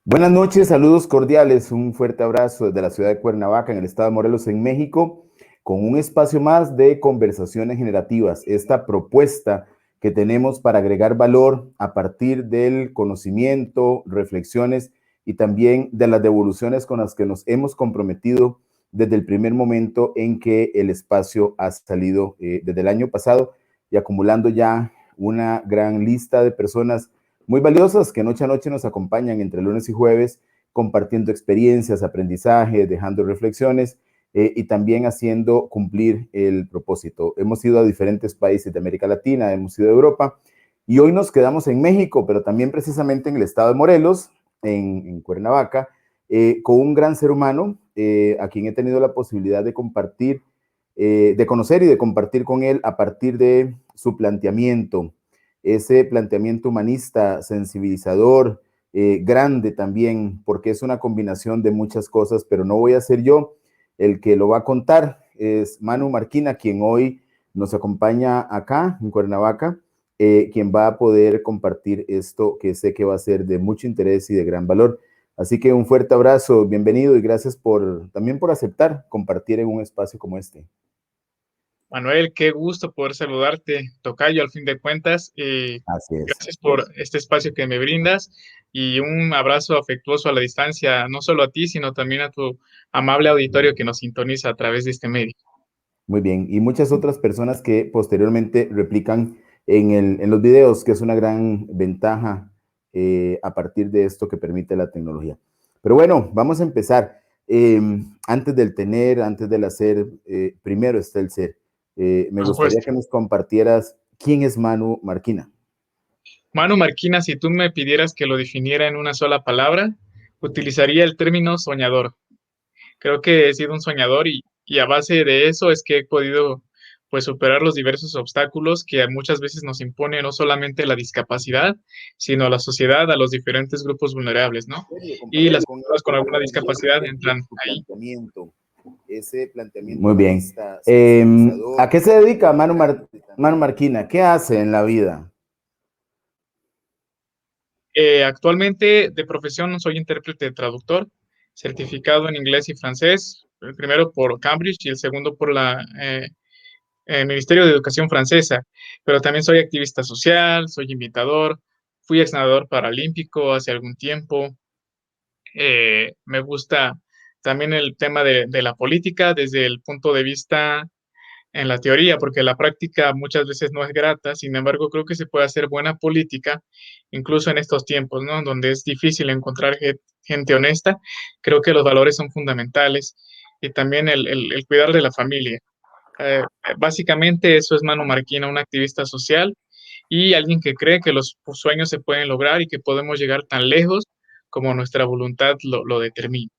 Buenas noches, saludos cordiales, un fuerte abrazo desde la ciudad de Cuernavaca, en el estado de Morelos, en México, con un espacio más de conversaciones generativas. Esta propuesta que tenemos para agregar valor a partir del conocimiento, reflexiones y también de las devoluciones con las que nos hemos comprometido desde el primer momento en que el espacio ha salido desde el año pasado y acumulando ya una gran lista de personas muy valiosas que noche a noche nos acompañan entre lunes y jueves, compartiendo experiencias, aprendizajes, dejando reflexiones y también haciendo cumplir el propósito. Hemos ido a diferentes países de América Latina, hemos ido a Europa y hoy nos quedamos en México, pero también precisamente en el estado de Morelos, en Cuernavaca, con un gran ser humano a quien he tenido la posibilidad de compartir, de conocer y de compartir con él a partir de su planteamiento, ese planteamiento humanista, sensibilizador, grande también, porque es una combinación de muchas cosas, pero no voy a ser yo el que lo va a contar, es Manu Marquina, quien hoy nos acompaña acá en Cuernavaca, quien va a poder compartir esto que sé que va a ser de mucho interés y de gran valor. Así que un fuerte abrazo, bienvenido y gracias también por aceptar compartir en un espacio como este. Manuel, qué gusto poder saludarte, tocayo, al fin de cuentas. Así es. Gracias por este espacio que me brindas y un abrazo afectuoso a la distancia, no solo a ti, sino también a tu amable auditorio que nos sintoniza a través de este medio. Muy bien. Y muchas otras personas que posteriormente replican en los videos, que es una gran ventaja a partir de esto que permite la tecnología. Pero bueno, vamos a empezar. Antes del tener, antes del hacer, primero está el ser. Me Por gustaría supuesto. que nos compartieras quién es Manu Marquina. Manu Marquina, si tú me pidieras que lo definiera en una sola palabra, utilizaría el término soñador. Creo que he sido un soñador y a base de eso es que he podido pues superar los diversos obstáculos que muchas veces nos impone no solamente la discapacidad, sino la sociedad, a los diferentes grupos vulnerables, ¿no? De Y compartir las con personas con alguna discapacidad él entran su ahí. planteamiento, ese planteamiento. Muy bien. ¿A qué se dedica Manu Marquina? ¿Qué hace en la vida? Actualmente de profesión soy intérprete traductor, certificado en inglés y francés, el primero por Cambridge y el segundo por la Ministerio de Educación francesa, pero también soy activista social, soy invitador, fui ex nadador paralímpico hace algún tiempo. Me gusta también el tema de la política desde el punto de vista en la teoría, porque la práctica muchas veces no es grata. Sin embargo, creo que se puede hacer buena política, incluso en estos tiempos, ¿no? Donde es difícil encontrar gente honesta. Creo que los valores son fundamentales y también el cuidar de la familia. Eh, Básicamente eso es Manu Marquina, un activista social y alguien que cree que los sueños se pueden lograr y que podemos llegar tan lejos como nuestra voluntad lo determina.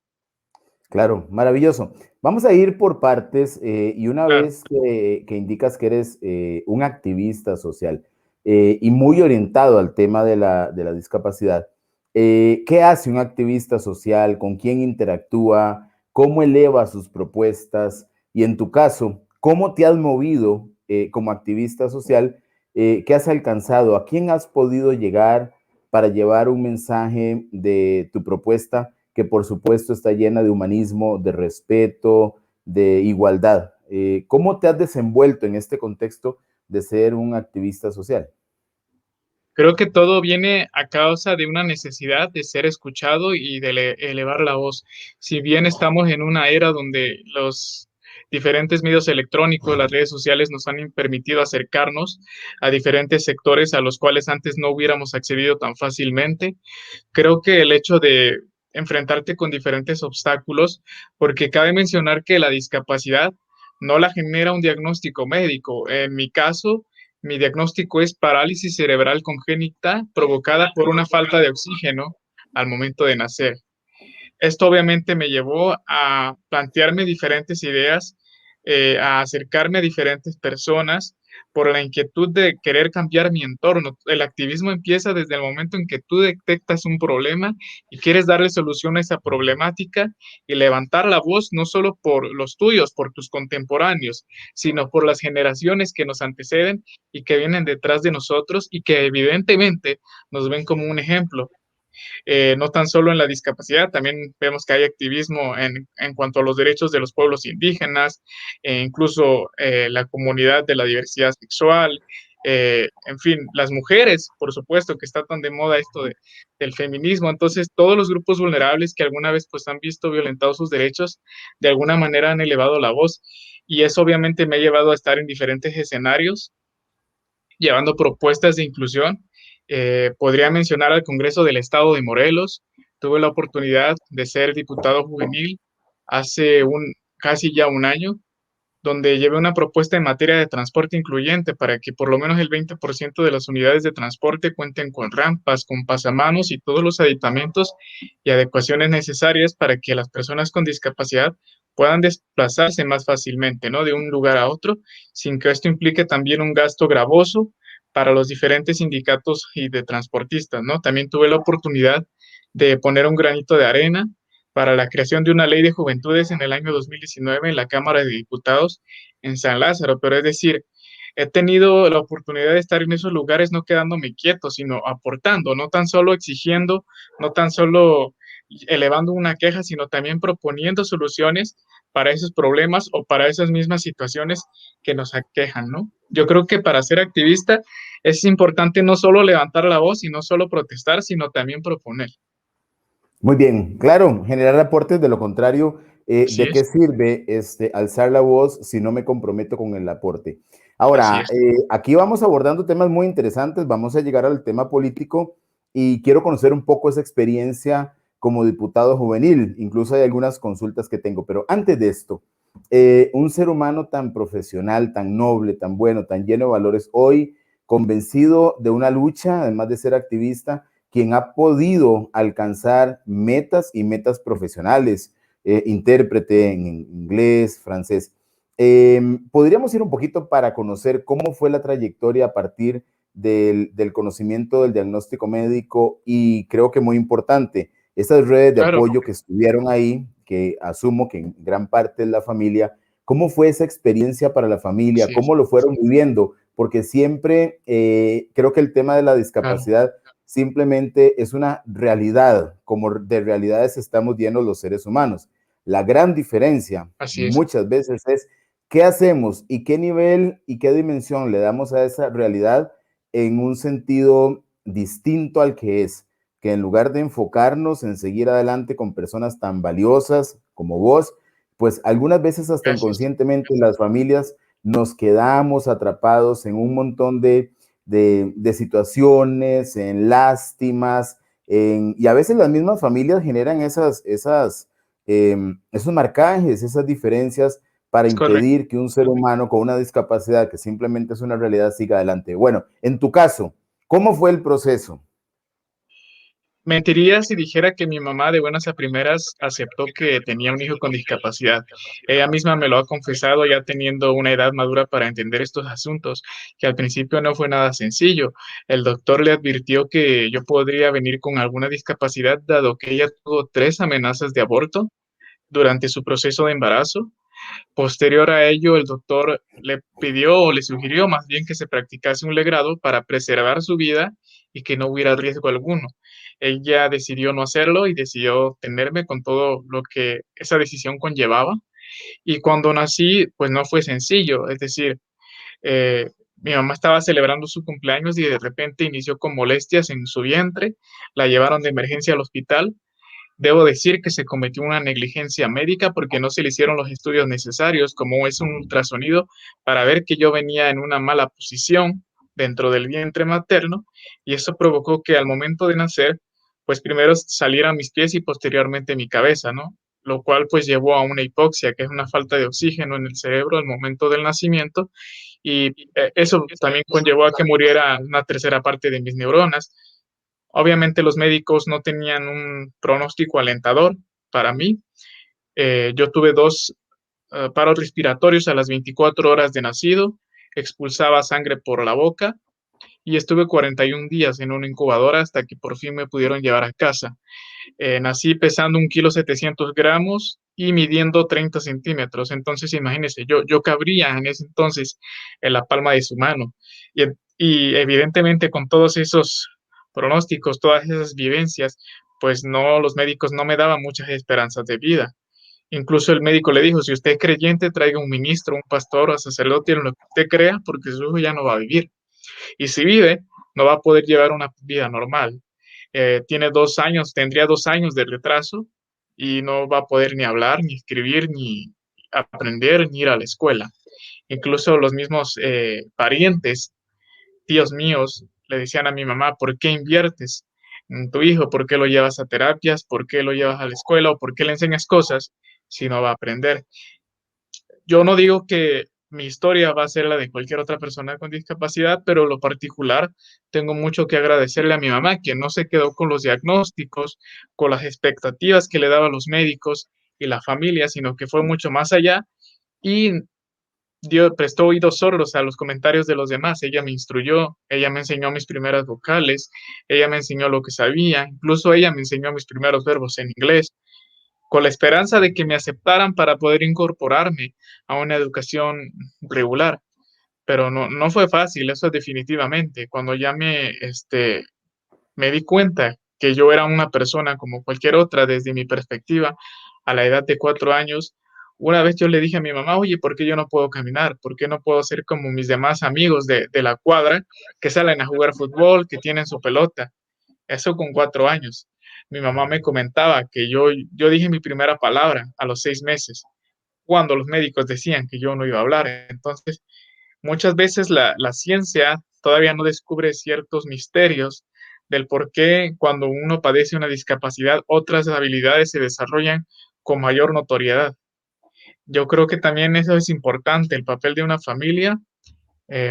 Claro, maravilloso. Vamos a ir por partes y una Claro. vez que indicas que eres un activista social y muy orientado al tema de la discapacidad, ¿qué hace un activista social? ¿Con quién interactúa? ¿Cómo eleva sus propuestas? Y en tu caso, ¿cómo te has movido como activista social? ¿Qué has alcanzado? ¿A quién has podido llegar para llevar un mensaje de tu propuesta, que por supuesto está llena de humanismo, de respeto, de igualdad? ¿Cómo te has desenvuelto en este contexto de ser un activista social? Creo que todo viene a causa de una necesidad de ser escuchado y de elevar la voz. Si bien estamos en una era donde los diferentes medios electrónicos, las redes sociales nos han permitido acercarnos a diferentes sectores a los cuales antes no hubiéramos accedido tan fácilmente, creo que el hecho de enfrentarte con diferentes obstáculos, porque cabe mencionar que la discapacidad no la genera un diagnóstico médico. En mi caso, mi diagnóstico es parálisis cerebral congénita provocada por una falta de oxígeno al momento de nacer. Esto obviamente me llevó a plantearme diferentes ideas, a acercarme a diferentes personas por la inquietud de querer cambiar mi entorno. El activismo empieza desde el momento en que tú detectas un problema y quieres darle solución a esa problemática y levantar la voz no solo por los tuyos, por tus contemporáneos, sino por las generaciones que nos anteceden y que vienen detrás de nosotros y que evidentemente nos ven como un ejemplo. no tan solo en la discapacidad, también vemos que hay activismo en cuanto a los derechos de los pueblos indígenas, incluso la comunidad de la diversidad sexual, en fin, las mujeres, por supuesto, que está tan de moda esto del feminismo. Entonces, todos los grupos vulnerables que alguna vez pues han visto violentados sus derechos, de alguna manera han elevado la voz. Y eso obviamente me ha llevado a estar en diferentes escenarios, llevando propuestas de inclusión. Podría mencionar al Congreso del Estado de Morelos. Tuve la oportunidad de ser diputado juvenil hace casi ya un año, donde llevé una propuesta en materia de transporte incluyente para que por lo menos el 20% de las unidades de transporte cuenten con rampas, con pasamanos y todos los aditamentos y adecuaciones necesarias para que las personas con discapacidad puedan desplazarse más fácilmente, ¿no? De un lugar a otro, sin que esto implique también un gasto gravoso para los diferentes sindicatos y de transportistas, ¿no? También tuve la oportunidad de poner un granito de arena para la creación de una ley de juventudes en el año 2019 en la Cámara de Diputados en San Lázaro, pero es decir, he tenido la oportunidad de estar en esos lugares no quedándome quieto, sino aportando, no tan solo exigiendo, no tan solo elevando una queja, sino también proponiendo soluciones para esos problemas o para esas mismas situaciones que nos aquejan, ¿no? Yo creo que para ser activista es importante no solo levantar la voz y no solo protestar, sino también proponer. Muy bien, claro, generar aportes, de lo contrario, Así ¿de es, qué sirve alzar la voz si no me comprometo con el aporte? así Ahora, es. aquí vamos abordando temas muy interesantes, vamos a llegar al tema político y quiero conocer un poco esa experiencia como diputado juvenil, incluso hay algunas consultas que tengo, pero antes de esto, un ser humano tan profesional, tan noble, tan bueno, tan lleno de valores, hoy convencido de una lucha, además de ser activista, quien ha podido alcanzar metas y metas profesionales, intérprete en inglés, francés. Podríamos ir un poquito para conocer cómo fue la trayectoria a partir del conocimiento del diagnóstico médico y creo que muy importante, esas redes de Claro, apoyo que estuvieron ahí, que asumo que en gran parte es la familia. ¿Cómo fue esa experiencia para la familia? así es. ¿Cómo lo fueron viviendo? Porque siempre creo que el tema de la Claro, discapacidad simplemente es una realidad, como de realidades estamos llenos los seres humanos. La gran diferencia así es. muchas veces es qué hacemos y qué nivel y qué dimensión le damos a esa realidad en un sentido distinto al que es, que en lugar de enfocarnos en seguir adelante con personas tan valiosas como vos, pues algunas veces hasta Gracias. inconscientemente las familias nos quedamos atrapados en un montón de situaciones, en lástimas, y a veces las mismas familias generan esos marcajes, esas diferencias para Es correcto. impedir que un ser humano con una discapacidad que simplemente es una realidad siga adelante. Bueno, en tu caso, ¿cómo fue el proceso? Mentiría si dijera que mi mamá de buenas a primeras aceptó que tenía un hijo con discapacidad. Ella misma me lo ha confesado ya teniendo una edad madura para entender estos asuntos, que al principio no fue nada sencillo. El doctor le advirtió que yo podría venir con alguna discapacidad dado que ella tuvo 3 amenazas de aborto durante su proceso de embarazo. Posterior a ello, el doctor le pidió o le sugirió más bien que se practicase un legrado para preservar su vida y que no hubiera riesgo alguno. Ella decidió no hacerlo y decidió tenerme con todo lo que esa decisión conllevaba. Y cuando nací, pues no fue sencillo. Es decir, mi mamá estaba celebrando su cumpleaños y de repente inició con molestias en su vientre. La llevaron de emergencia al hospital. Debo decir que se cometió una negligencia médica porque no se le hicieron los estudios necesarios, como es un ultrasonido, para ver que yo venía en una mala posición dentro del vientre materno, y eso provocó que al momento de nacer, pues primero salieran mis pies y posteriormente mi cabeza, ¿no? Lo cual pues llevó a una hipoxia, que es una falta de oxígeno en el cerebro al momento del nacimiento, y eso también conllevó a que muriera una tercera parte de mis neuronas. Obviamente los médicos no tenían un pronóstico alentador para mí. Yo tuve 2 paros respiratorios a las 24 horas de nacido, expulsaba sangre por la boca y estuve 41 días en una incubadora hasta que por fin me pudieron llevar a casa. Nací pesando 1,700 kg y midiendo 30 centímetros. Entonces, imagínense, yo cabría en ese entonces en la palma de su mano. Y, y evidentemente con todos esos pronósticos, todas esas vivencias, pues no, los médicos no me daban muchas esperanzas de vida. Incluso el médico le dijo, si usted es creyente, traiga un ministro, un pastor o sacerdote en lo que usted crea, porque su hijo ya no va a vivir. Y si vive, no va a poder llevar una vida normal. Tiene 2 años, tendría 2 años de retraso y no va a poder ni hablar, ni escribir, ni aprender, ni ir a la escuela. Incluso los mismos parientes, tíos míos, le decían a mi mamá, ¿por qué inviertes en tu hijo? ¿Por qué lo llevas a terapias? ¿Por qué lo llevas a la escuela? ¿O por qué le enseñas cosas si no va a aprender? Yo no digo que mi historia va a ser la de cualquier otra persona con discapacidad, pero en lo particular tengo mucho que agradecerle a mi mamá, que no se quedó con los diagnósticos, con las expectativas que le daban los médicos y la familia, sino que fue mucho más allá y prestó oídos sordos a los comentarios de los demás. Ella me instruyó, ella me enseñó mis primeras vocales, ella me enseñó lo que sabía, incluso ella me enseñó mis primeros verbos en inglés con la esperanza de que me aceptaran para poder incorporarme a una educación regular. Pero no, no fue fácil, eso definitivamente. Cuando ya me di cuenta que yo era una persona como cualquier otra desde mi perspectiva, a la edad de 4 años, una vez yo le dije a mi mamá, oye, ¿por qué yo no puedo caminar? ¿Por qué no puedo ser como mis demás amigos de la cuadra que salen a jugar fútbol, que tienen su pelota? Eso con 4 años. Mi mamá me comentaba que yo dije mi primera palabra a los 6 meses, cuando los médicos decían que yo no iba a hablar. Entonces, muchas veces la ciencia todavía no descubre ciertos misterios del por qué cuando uno padece una discapacidad, otras habilidades se desarrollan con mayor notoriedad. Yo creo que también eso es importante, el papel de una familia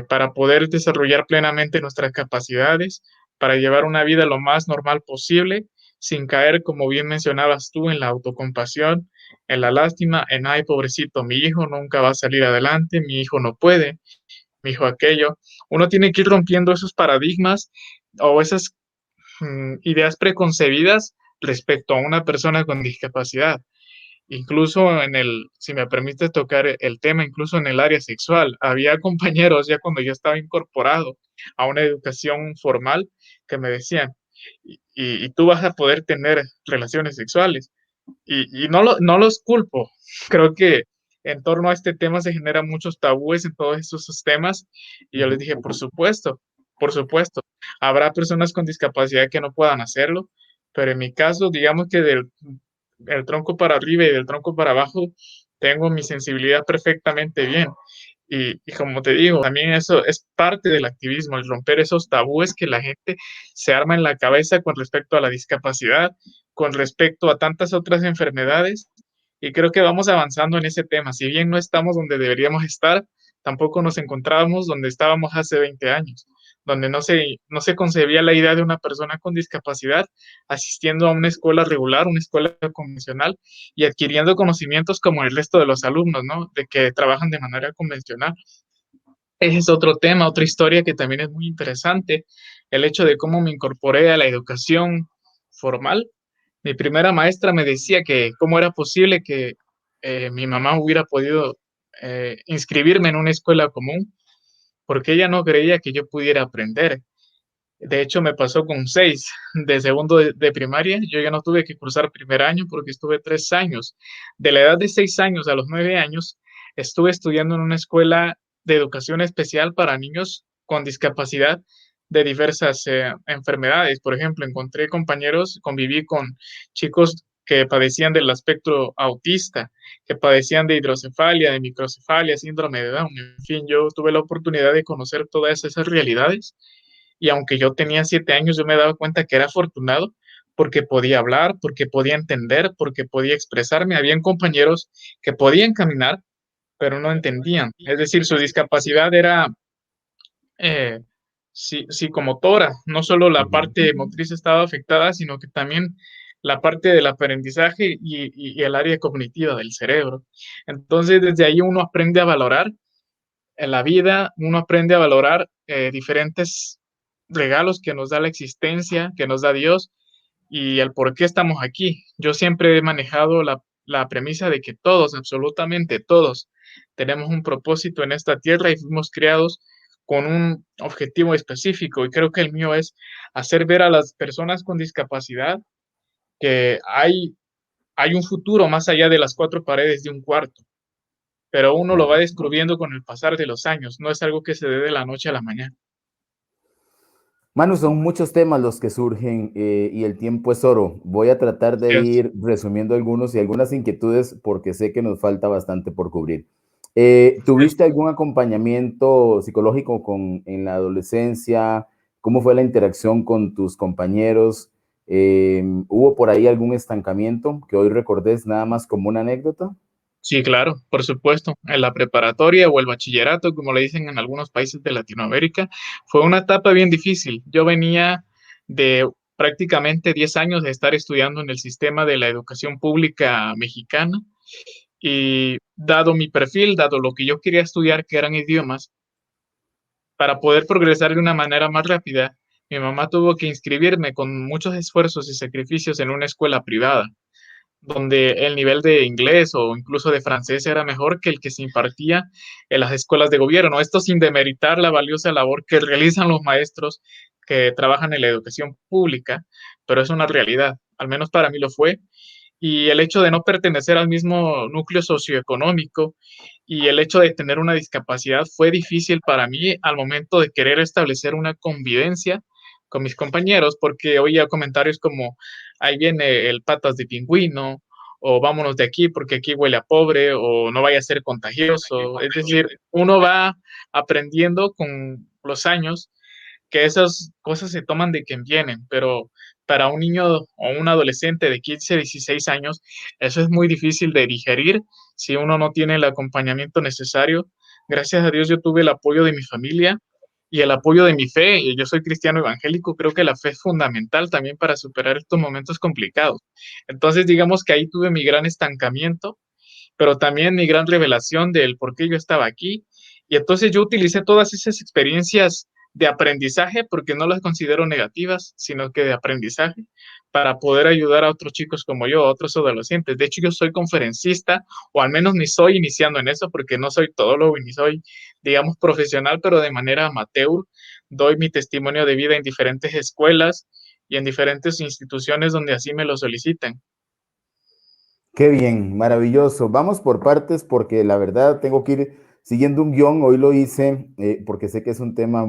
para poder desarrollar plenamente nuestras capacidades, para llevar una vida lo más normal posible, sin caer, como bien mencionabas tú, en la autocompasión, en la lástima, en, ay, pobrecito, mi hijo nunca va a salir adelante, mi hijo no puede, mi hijo aquello. Uno tiene que ir rompiendo esos paradigmas o esas ideas preconcebidas respecto a una persona con discapacidad. Incluso si me permite tocar el tema, incluso en el área sexual, había compañeros ya cuando yo estaba incorporado a una educación formal que me decían, y tú vas a poder tener relaciones sexuales. Y no, no los culpo. Creo que en torno a este tema se generan muchos tabúes en todos estos temas. Y yo les dije, por supuesto, por supuesto. Habrá personas con discapacidad que no puedan hacerlo, pero en mi caso, digamos que del el tronco para arriba y del tronco para abajo, tengo mi sensibilidad perfectamente bien. Y como te digo, también eso es parte del activismo, el romper esos tabúes que la gente se arma en la cabeza con respecto a la discapacidad, con respecto a tantas otras enfermedades. Y creo que vamos avanzando en ese tema. Si bien no estamos donde deberíamos estar, tampoco nos encontrábamos donde estábamos hace 20 años, donde no se concebía la idea de una persona con discapacidad asistiendo a una escuela regular, una escuela convencional y adquiriendo conocimientos como el resto de los alumnos, ¿no? De que trabajan de manera convencional. Ese es otro tema, otra historia que también es muy interesante, el hecho de cómo me incorporé a la educación formal. Mi primera maestra me decía que cómo era posible que mi mamá hubiera podido inscribirme en una escuela común, porque ella no creía que yo pudiera aprender. De hecho, me pasó con 6 de segundo de primaria. Yo ya no tuve que cursar primer año porque estuve 3 años. De la edad de 6 años a los 9 años, estuve estudiando en una escuela de educación especial para niños con discapacidad de diversas enfermedades. Por ejemplo, encontré compañeros, conviví con chicos que padecían del espectro autista, que padecían de hidrocefalia, de microcefalia, síndrome de Down. En fin, yo tuve la oportunidad de conocer todas esas realidades y aunque yo tenía 7 años, yo me daba cuenta que era afortunado porque podía hablar, porque podía entender, porque podía expresarme. Habían compañeros que podían caminar, pero no entendían. Es decir, su discapacidad era eh, psicomotora. No solo la Ujú. parte motriz estaba afectada, sino que también la parte del aprendizaje y el área cognitiva del cerebro. Entonces, desde ahí uno aprende a valorar en la vida, uno aprende a valorar diferentes regalos que nos da la existencia, que nos da Dios y el por qué estamos aquí. Yo siempre he manejado la premisa de que todos, absolutamente todos, tenemos un propósito en esta tierra y fuimos creados con un objetivo específico, y creo que el mío es hacer ver a las personas con discapacidad que hay un futuro más allá de las cuatro paredes de un cuarto, pero uno lo va descubriendo con el pasar de los años, no es algo que se dé de la noche a la mañana. Manu, son muchos temas los que surgen y el tiempo es oro. Voy a tratar de Cierto. ir resumiendo algunos y algunas inquietudes porque sé que nos falta bastante por cubrir. ¿Tuviste algún acompañamiento psicológico en la adolescencia? ¿Cómo fue la interacción con tus compañeros? ¿Hubo por ahí algún estancamiento que hoy recordes nada más como una anécdota? Sí, claro, por supuesto. En la preparatoria o el bachillerato, como le dicen en algunos países de Latinoamérica, fue una etapa bien difícil. Yo venía de prácticamente 10 años de estar estudiando en el sistema de la educación pública mexicana y dado mi perfil, dado lo que yo quería estudiar, que eran idiomas, para poder progresar de una manera más rápida, mi mamá tuvo que inscribirme con muchos esfuerzos y sacrificios en una escuela privada donde el nivel de inglés o incluso de francés era mejor que el que se impartía en las escuelas de gobierno. Esto sin demeritar la valiosa labor que realizan los maestros que trabajan en la educación pública, pero es una realidad, al menos para mí lo fue. Y el hecho de no pertenecer al mismo núcleo socioeconómico y el hecho de tener una discapacidad fue difícil para mí al momento de querer establecer una convivencia con mis compañeros, porque oía comentarios como, ahí viene el patas de pingüino, o vámonos de aquí porque aquí huele a pobre, o no vaya a ser contagioso. Es decir, uno va aprendiendo con los años que esas cosas se toman de quien vienen, pero para un niño o un adolescente de 15, 16 años, eso es muy difícil de digerir si uno no tiene el acompañamiento necesario. Gracias a Dios yo tuve el apoyo de mi familia y el apoyo de mi fe. Yo soy cristiano evangélico, creo que la fe es fundamental también para superar estos momentos complicados. Entonces, digamos que ahí tuve mi gran estancamiento, pero también mi gran revelación del por qué yo estaba aquí. Y entonces yo utilicé todas esas experiencias de aprendizaje, porque no las considero negativas, sino que de aprendizaje, para poder ayudar a otros chicos como yo, a otros adolescentes. De hecho, yo soy conferencista, o al menos ni soy iniciando en eso, porque no soy todólogo ni soy, digamos, profesional, pero de manera amateur doy mi testimonio de vida en diferentes escuelas y en diferentes instituciones donde así me lo solicitan. Qué bien, maravilloso. Vamos por partes porque la verdad tengo que ir siguiendo un guión. Hoy lo hice porque sé que es un tema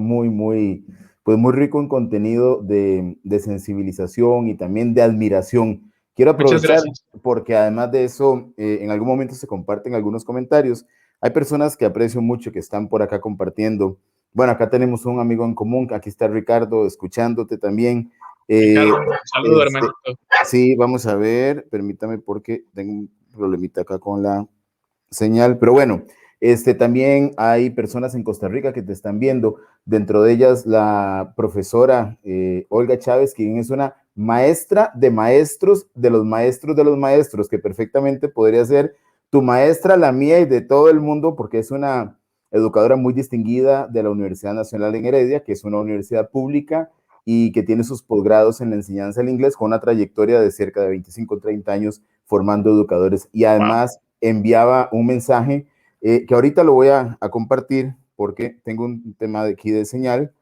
pues muy rico en contenido de sensibilización y también de admiración. Quiero Muchas aprovechar gracias. porque además de eso, en algún momento se comparten algunos comentarios. Hay personas que aprecio mucho que están por acá compartiendo. Bueno, acá tenemos un amigo en común. Aquí está Ricardo, escuchándote también. Ricardo, un saludo, Este, hermanito. Sí, vamos a ver, permítame porque tengo un problemita acá con la señal, pero bueno, también hay personas en Costa Rica que te están viendo, dentro de ellas la profesora Olga Chávez, quien es una maestra de los maestros, que perfectamente podría ser tu maestra, la mía y de todo el mundo, porque es una educadora muy distinguida de la Universidad Nacional en Heredia, que es una universidad pública y que tiene sus posgrados en la enseñanza del inglés con una trayectoria de cerca de 25 o 30 años formando educadores y Wow. además enviaba un mensaje que ahorita lo voy a compartir porque tengo un tema de aquí de señal.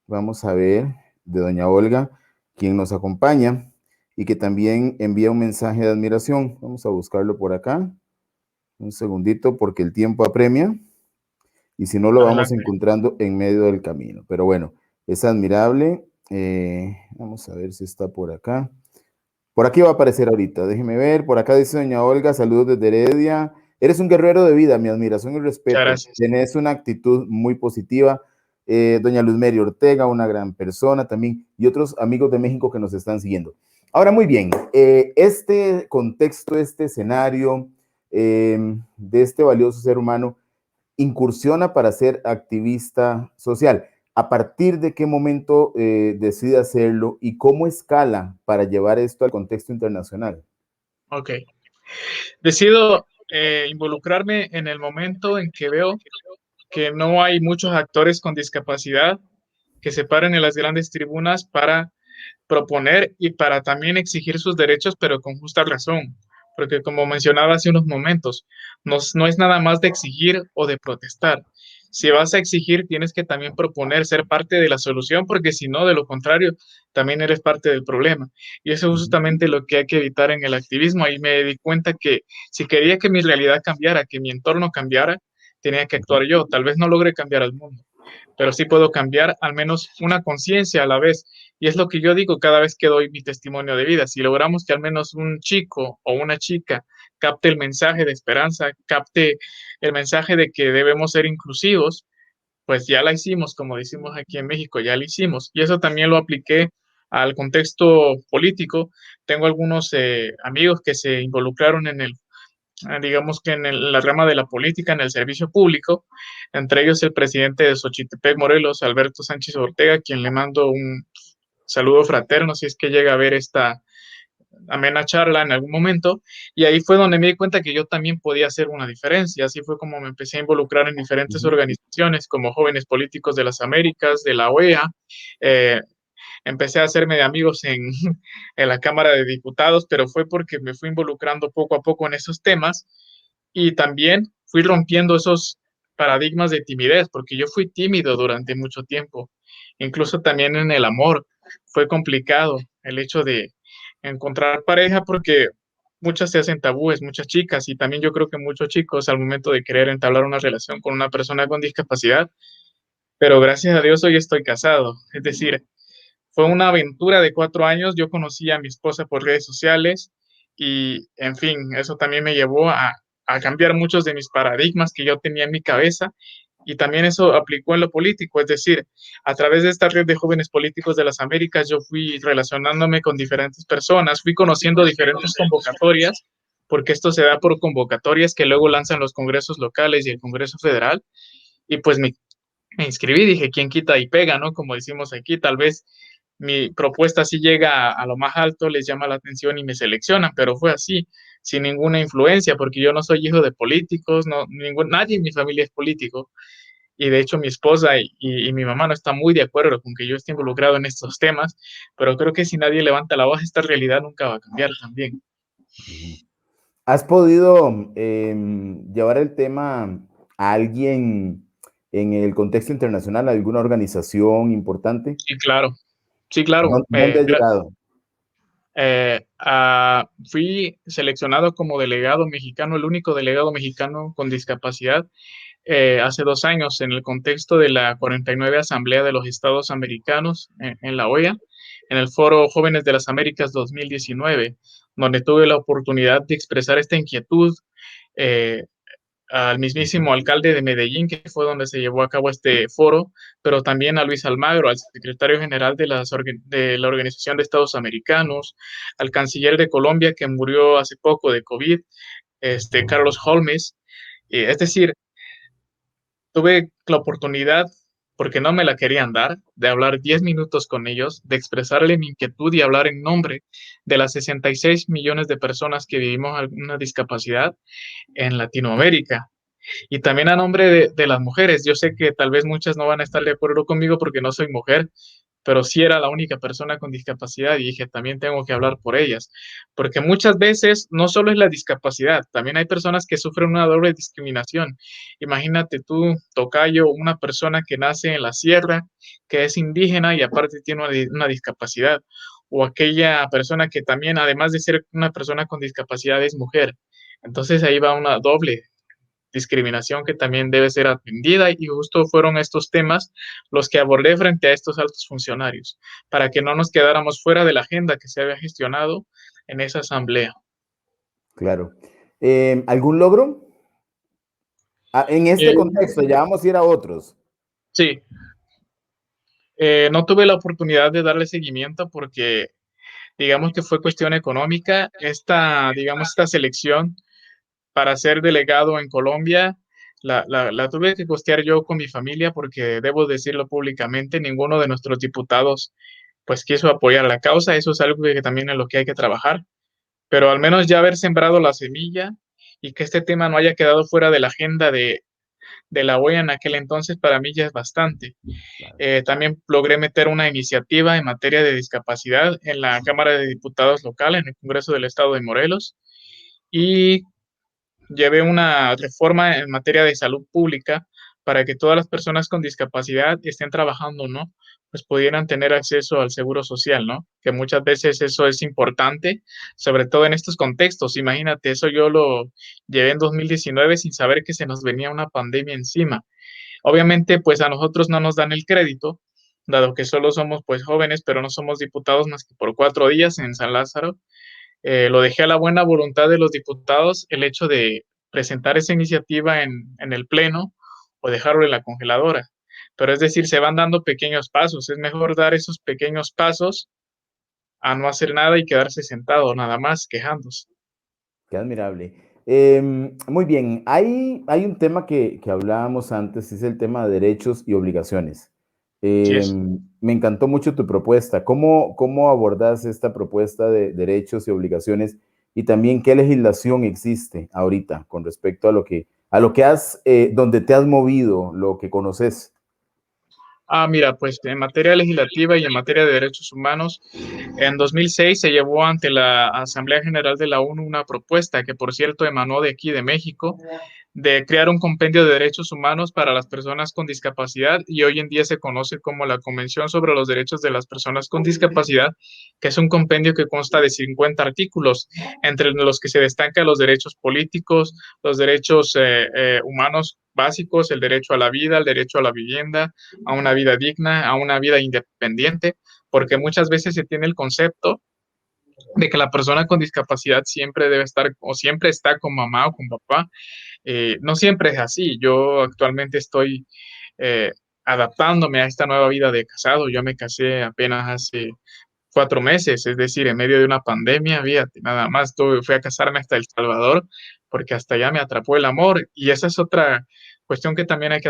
Vamos a ver, de doña Olga, quien nos acompaña y que también envía un mensaje de admiración. Vamos a buscarlo por acá. Un segundito porque el tiempo apremia y si no lo vamos Adelante. encontrando en medio del camino. Pero bueno, es admirable. Vamos a ver si está por acá. Por aquí va a aparecer ahorita, déjeme ver. Por acá dice doña Olga, saludos desde Heredia. Eres un guerrero de vida, mi admiración y Muchas respeto. gracias. Tienes una actitud muy positiva. Doña Luz Mary Ortega, una gran persona también, y otros amigos de México que nos están siguiendo. Ahora, muy bien, este contexto, este escenario de este valioso ser humano incursiona para ser activista social. ¿A partir de qué momento decide hacerlo y cómo escala para llevar esto al contexto internacional? Ok. Decido involucrarme en el momento en que veo que no hay muchos actores con discapacidad que se paren en las grandes tribunas para proponer y para también exigir sus derechos, pero con justa razón. Porque como mencionaba hace unos momentos, no es nada más de exigir o de protestar, si vas a exigir, tienes que también proponer ser parte de la solución, porque si no, de lo contrario, también eres parte del problema. Y eso es Ujú, justamente lo que hay que evitar en el activismo. Ahí me di cuenta que si quería que mi realidad cambiara, que mi entorno cambiara, tenía que ujú, actuar yo. Tal vez no logre cambiar al mundo, pero sí puedo cambiar al menos una conciencia a la vez. Y es lo que yo digo cada vez que doy mi testimonio de vida. Si logramos que al menos un chico o una chica capte el mensaje de esperanza, capte el mensaje de que debemos ser inclusivos, pues ya la hicimos, como decimos aquí en México, ya la hicimos. Y eso también lo apliqué al contexto político. Tengo algunos amigos que se involucraron en el digamos que en la rama de la política, en el servicio público, entre ellos el presidente de Xochitepec, Morelos, Alberto Sánchez Ortega, quien le mando un saludo fraterno si es que llega a ver esta amena charla en algún momento, y ahí fue donde me di cuenta que yo también podía hacer una diferencia. Así fue como me empecé a involucrar en diferentes ujú, organizaciones como Jóvenes Políticos de las Américas, de la OEA. eh, Empecé a hacerme de amigos en la Cámara de Diputados, pero fue porque me fui involucrando poco a poco en esos temas y también fui rompiendo esos paradigmas de timidez, porque yo fui tímido durante mucho tiempo. Incluso también en el amor fue complicado el hecho de encontrar pareja porque muchas se hacen tabúes, muchas chicas y también yo creo que muchos chicos al momento de querer entablar una relación con una persona con discapacidad, pero gracias a Dios hoy estoy casado. Es decir, fue una aventura de 4 años. Yo conocí a mi esposa por redes sociales y, en fin, eso también me llevó a cambiar muchos de mis paradigmas que yo tenía en mi cabeza y también eso aplicó en lo político. Es decir, a través de esta red de jóvenes políticos de las Américas, yo fui relacionándome con diferentes personas, fui conociendo diferentes convocatorias, porque esto se da por convocatorias que luego lanzan los congresos locales y el Congreso Federal. Y pues me inscribí, dije, ¿quién quita y pega, no? Como decimos aquí, tal vez mi propuesta sí llega a lo más alto, les llama la atención y me seleccionan, pero fue así, sin ninguna influencia, porque yo no soy hijo de políticos, no, nadie en mi familia es político, y de hecho mi esposa y mi mamá no están muy de acuerdo con que yo esté involucrado en estos temas, pero creo que si nadie levanta la voz, esta realidad nunca va a cambiar también. ujú. ¿Has podido llevar el tema a alguien en el contexto internacional, a alguna organización importante? Sí, claro, sí, claro. ¿Dónde has llegado? Fui seleccionado como delegado mexicano, el único delegado mexicano con discapacidad hace 2 años en el contexto de la 49 Asamblea de los Estados Americanos en la OEA, en el Foro Jóvenes de las Américas 2019, donde tuve la oportunidad de expresar esta inquietud eh, al mismísimo alcalde de Medellín, que fue donde se llevó a cabo este foro, pero también a Luis Almagro, al secretario general de la Organización de Estados Americanos, al canciller de Colombia, que murió hace poco de COVID, Carlos Holmes. Es decir, tuve la oportunidad, porque no me la querían dar, de hablar 10 minutos con ellos, de expresarle mi inquietud y hablar en nombre de las 66 millones de personas que vivimos alguna discapacidad en Latinoamérica. Y también a nombre de las mujeres. Yo sé que tal vez muchas no van a estar de acuerdo conmigo porque no soy mujer, pero sí era la única persona con discapacidad y dije, también tengo que hablar por ellas, porque muchas veces no solo es la discapacidad, también hay personas que sufren una doble discriminación. Imagínate tú, tocayo, una persona que nace en la sierra, que es indígena y aparte tiene una discapacidad, o aquella persona que también, además de ser una persona con discapacidad, es mujer. Entonces ahí va una doble discriminación que también debe ser atendida y justo fueron estos temas los que abordé frente a estos altos funcionarios, para que no nos quedáramos fuera de la agenda que se había gestionado en esa asamblea. Claro. ¿Algún logro? Ah, en Eh, este contexto, ya vamos a ir a otros. sí, no tuve la oportunidad de darle seguimiento porque digamos que fue cuestión económica. Digamos, esta selección para ser delegado en Colombia, la tuve que costear yo con mi familia porque debo decirlo públicamente, ninguno de nuestros diputados pues quiso apoyar la causa, eso es algo que también es lo que hay que trabajar, pero al menos ya haber sembrado la semilla y que este tema no haya quedado fuera de la agenda de la OEA en aquel entonces, para mí ya es bastante. Claro. También logré meter una iniciativa en materia de discapacidad en la Cámara de Diputados local, en el Congreso del Estado de Morelos, y llevé una reforma en materia de salud pública para que todas las personas con discapacidad estén trabajando, ¿no? Pues pudieran tener acceso al seguro social, ¿no? Que muchas veces eso es importante, sobre todo en estos contextos. Imagínate, eso yo lo llevé en 2019 sin saber que se nos venía una pandemia encima. Obviamente, pues a nosotros no nos dan el crédito, dado que solo somos pues jóvenes, pero no somos diputados más que por 4 días en San Lázaro. Lo dejé a la buena voluntad de los diputados el hecho de presentar esa iniciativa en el Pleno o dejarlo en la congeladora. Pero es decir, se van dando pequeños pasos. Es mejor dar esos pequeños pasos a no hacer nada y quedarse sentado nada más quejándose. Qué admirable. Muy bien, hay un tema que hablábamos antes, es el tema de derechos y obligaciones. Sí es. Me encantó mucho tu propuesta. ¿Cómo abordas esta propuesta de derechos y obligaciones? Y también, ¿qué legislación existe ahorita con respecto a lo que has, donde te has movido, lo que conoces? Mira, pues en materia legislativa y en materia de derechos humanos, en 2006 se llevó ante la Asamblea General de la ONU una propuesta que, por cierto, emanó de aquí, de México, de crear un compendio de derechos humanos para las personas con discapacidad y hoy en día se conoce como la Convención sobre los Derechos de las Personas con Discapacidad, que es un compendio que consta de 50 artículos, entre los que se destacan los derechos políticos, los derechos humanos básicos, el derecho a la vida, el derecho a la vivienda, a una vida digna, a una vida independiente, porque muchas veces se tiene el concepto de que la persona con discapacidad siempre debe estar o siempre está con mamá o con papá. No siempre es así. Yo actualmente estoy eh, adaptándome a esta nueva vida de casado. Yo me casé apenas hace 4 meses, es decir, en medio de una pandemia, fíjate, nada más fui a casarme hasta El Salvador porque hasta allá me atrapó el amor y esa es otra cuestión que también hay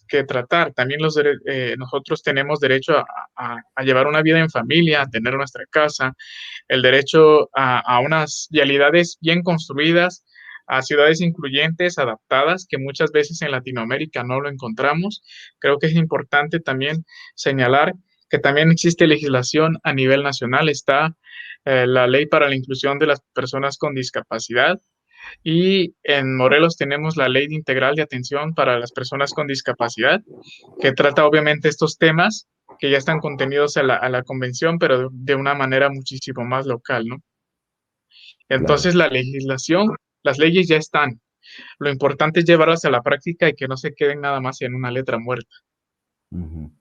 que tratar. También nosotros tenemos derecho a llevar una vida en familia, a tener nuestra casa, el derecho a unas vialidades bien construidas, a ciudades incluyentes, adaptadas, que muchas veces en Latinoamérica no lo encontramos. Creo que es importante también señalar que también existe legislación a nivel nacional. Está la ley para la inclusión de las personas con discapacidad y en Morelos tenemos la ley integral de atención para las personas con discapacidad, que trata obviamente estos temas que ya están contenidos a la convención, pero de una manera muchísimo más local, ¿no? Claro. Entonces la legislación, las leyes ya están. Lo importante es llevarlas a la práctica y que no se queden nada más en una letra muerta. Ujú.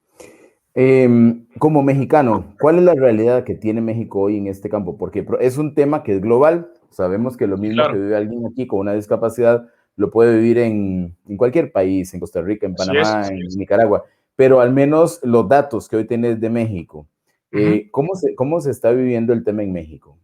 Como mexicano, ¿cuál es la realidad que tiene México hoy en este campo? Porque es un tema que es global. Sabemos que lo mismo que Claro, vive alguien aquí con una discapacidad lo puede vivir en cualquier país, en Costa Rica, en así es. Panamá, en Nicaragua, pero al menos los datos que hoy tienes de México, Ujú. ¿cómo se está viviendo el tema en México?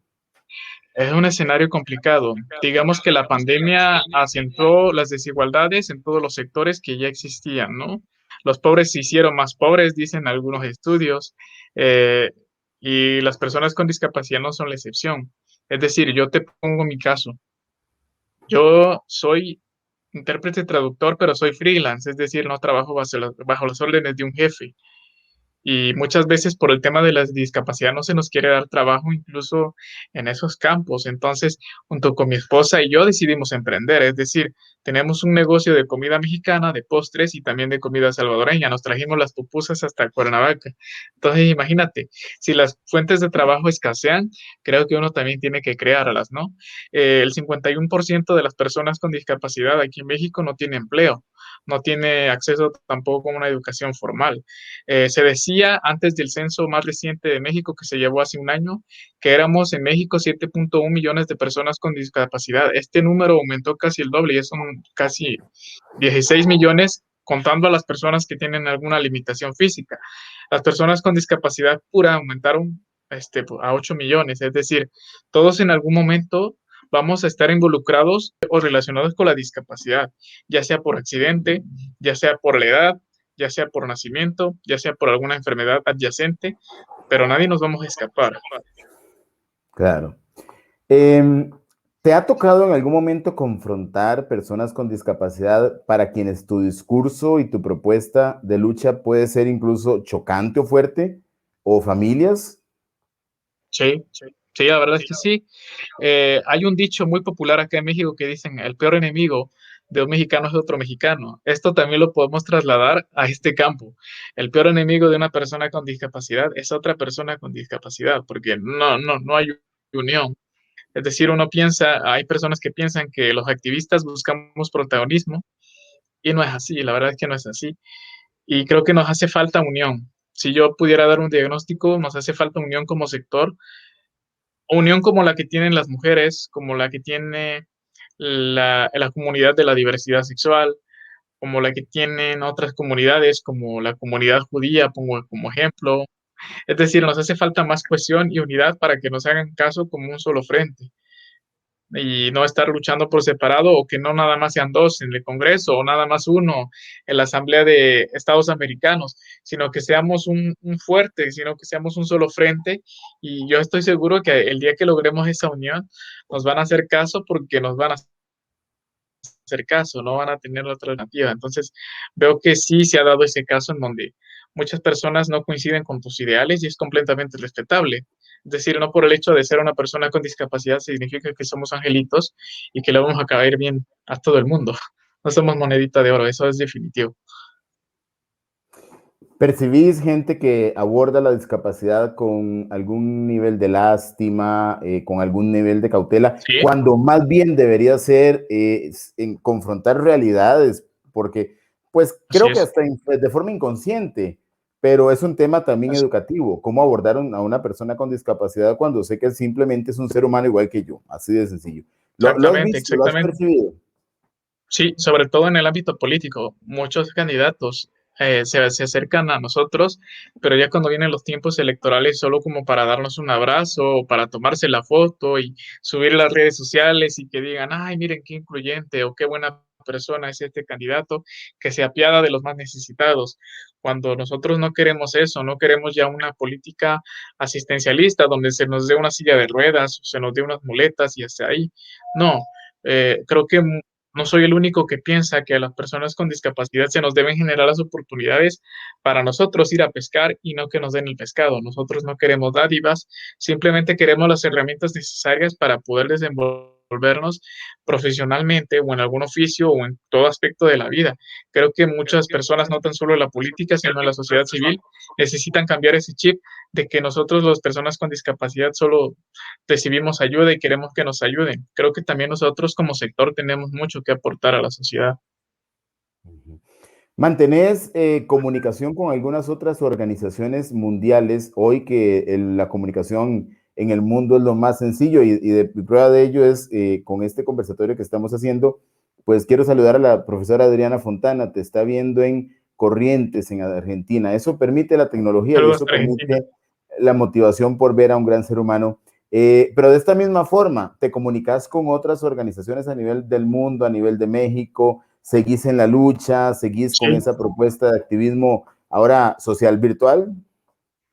Es un escenario complicado. Digamos que la pandemia acentuó las desigualdades en todos los sectores que ya existían, ¿no? Los pobres se hicieron más pobres, dicen algunos estudios, eh, y las personas con discapacidad no son la excepción. Es decir, yo te pongo mi caso. Yo soy intérprete traductor, pero soy freelance, es decir, no trabajo bajo las órdenes de un jefe. Y muchas veces por el tema de la discapacidad no se nos quiere dar trabajo incluso en esos campos. Entonces, junto con mi esposa y yo decidimos emprender, es decir, tenemos un negocio de comida mexicana, de postres y también de comida salvadoreña. Nos trajimos las pupusas hasta Cuernavaca. Entonces, imagínate, si las fuentes de trabajo escasean, creo que uno también tiene que crearlas, ¿no? El 51% de las personas con discapacidad aquí en México no tiene empleo, no tiene acceso tampoco a una educación formal. Se decía antes del censo más reciente de México, que se llevó hace un año, que éramos en México 7.1 millones de personas con discapacidad. Este número aumentó casi el doble, y son casi 16 millones contando a las personas que tienen alguna limitación física. Las personas con discapacidad pura aumentaron a 8 millones, es decir, todos en algún momento vamos a estar involucrados o relacionados con la discapacidad, ya sea por accidente, ya sea por la edad, ya sea por nacimiento, ya sea por alguna enfermedad adyacente, pero nadie nos vamos a escapar. Claro. Em, ¿Te ha tocado en algún momento confrontar personas con discapacidad para quienes tu discurso y tu propuesta de lucha puede ser incluso chocante o fuerte? ¿O familias? Sí, sí, la verdad es que sí. Hay un dicho muy popular acá en México que dicen, el peor enemigo de un mexicano es otro mexicano. Esto también lo podemos trasladar a este campo. El peor enemigo de una persona con discapacidad es otra persona con discapacidad, porque no hay unión. Es decir, uno piensa, hay personas que piensan que los activistas buscamos protagonismo y no es así, la verdad es que no es así. Y creo que nos hace falta unión. Si yo pudiera dar un diagnóstico, nos hace falta unión como sector, unión como la que tienen las mujeres, como la que tiene la comunidad de la diversidad sexual, como la que tienen otras comunidades, como la comunidad judía, pongo como ejemplo. Es decir, nos hace falta más cohesión y unidad para que nos hagan caso como un solo frente y no estar luchando por separado o que no nada más sean dos en el Congreso o nada más uno en la Asamblea de Estados Americanos, sino que seamos un fuerte, sino que seamos un solo frente y yo estoy seguro que el día que logremos esa unión nos van a hacer caso porque nos van a hacer caso, no van a tener otra alternativa. Entonces, veo que sí se ha dado ese caso en donde muchas personas no coinciden con tus ideales y es completamente respetable. Es decir, no por el hecho de ser una persona con discapacidad significa que somos angelitos y que le vamos a caer bien a todo el mundo. No somos monedita de oro, eso es definitivo. ¿Percibís gente que aborda la discapacidad con algún nivel de lástima, con algún nivel de cautela, Sí, cuando más bien debería ser en confrontar realidades? Porque, pues así creo que es. hasta de forma inconsciente, pero es un tema también Así, educativo. ¿Cómo abordar a una persona con discapacidad cuando sé que simplemente es un ser humano igual que yo? Así de sencillo. ¿Lo has exactamente, visto? ¿Lo has exactamente. percibido? Sí, sobre todo en el ámbito político. Muchos candidatos se acercan a nosotros, pero ya cuando vienen los tiempos electorales, solo como para darnos un abrazo o para tomarse la foto y subir a las redes sociales y que digan, ay, miren qué incluyente o qué buena persona es este candidato, que se apiada de los más necesitados. Cuando nosotros no queremos eso, no queremos ya una política asistencialista donde se nos dé una silla de ruedas, se nos dé unas muletas y hasta ahí. No, creo que no soy el único que piensa que a las personas con discapacidad se nos deben generar las oportunidades para nosotros ir a pescar y no que nos den el pescado. Nosotros no queremos dádivas, simplemente queremos las herramientas necesarias para poder desenvolvernos profesionalmente o en algún oficio o en todo aspecto de la vida. Creo que muchas personas, no tan solo en la política, sino en la sociedad civil, necesitan cambiar ese chip de que nosotros, las personas con discapacidad, solo recibimos ayuda y queremos que nos ayuden. Creo que también nosotros como sector tenemos mucho que aportar a la sociedad. ¿Mantenés comunicación con algunas otras organizaciones mundiales hoy que la comunicación en el mundo es lo más sencillo y de prueba de ello es con este conversatorio que estamos haciendo? Pues quiero saludar a la profesora Adriana Fontana, te está viendo en Corrientes, en Argentina. Eso permite la tecnología y Saludos eso a Argentina. permite la motivación por ver a un gran ser humano. Pero de esta misma forma, te comunicas con otras organizaciones a nivel del mundo, a nivel de México, seguís en la lucha, seguís con Sí, esa propuesta de activismo ahora social virtual.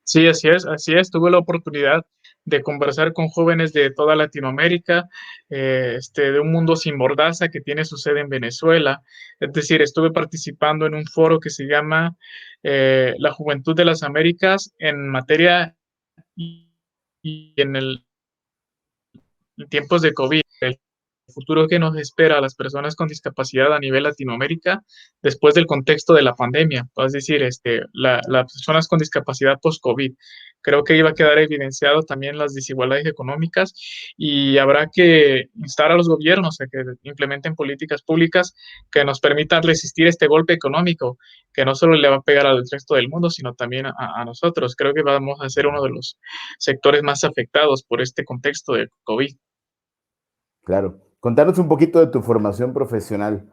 sí, así es, así es. Tuve la oportunidad de conversar con jóvenes de toda Latinoamérica, de un mundo sin mordaza que tiene su sede en Venezuela. Es decir, estuve participando en un foro que se llama La Juventud de las Américas en materia y en en tiempos de COVID, el futuro que nos espera a las personas con discapacidad a nivel Latinoamérica después del contexto de la pandemia, es decir, las personas con discapacidad post-COVID. Creo que iba a quedar evidenciado también las desigualdades económicas y habrá que instar a los gobiernos a que implementen políticas públicas que nos permitan resistir este golpe económico, que no solo le va a pegar al resto del mundo, sino también a nosotros. Creo que vamos a ser uno de los sectores más afectados por este contexto de COVID. Claro. Contanos un poquito de tu formación profesional.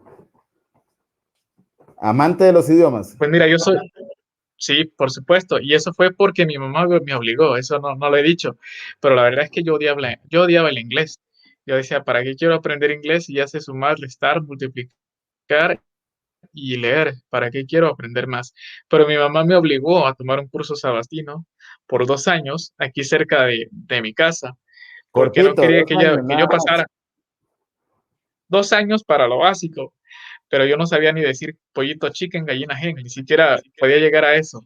Amante de los idiomas. Pues mira, yo soy, sí, por supuesto, y eso fue porque mi mamá me obligó, eso no lo he dicho, pero la verdad es que yo odiaba el inglés. Yo decía, ¿para qué quiero aprender inglés si ya sé sumar, restar, multiplicar y leer? ¿Para qué quiero aprender más? Pero mi mamá me obligó a tomar un curso sabatino por 2 años aquí cerca de mi casa, porque no Cortito, quería 2 años, que yo nada más. pasara 2 años para lo básico, pero yo no sabía ni decir pollito chicken, gallina hen, ni siquiera podía llegar a eso.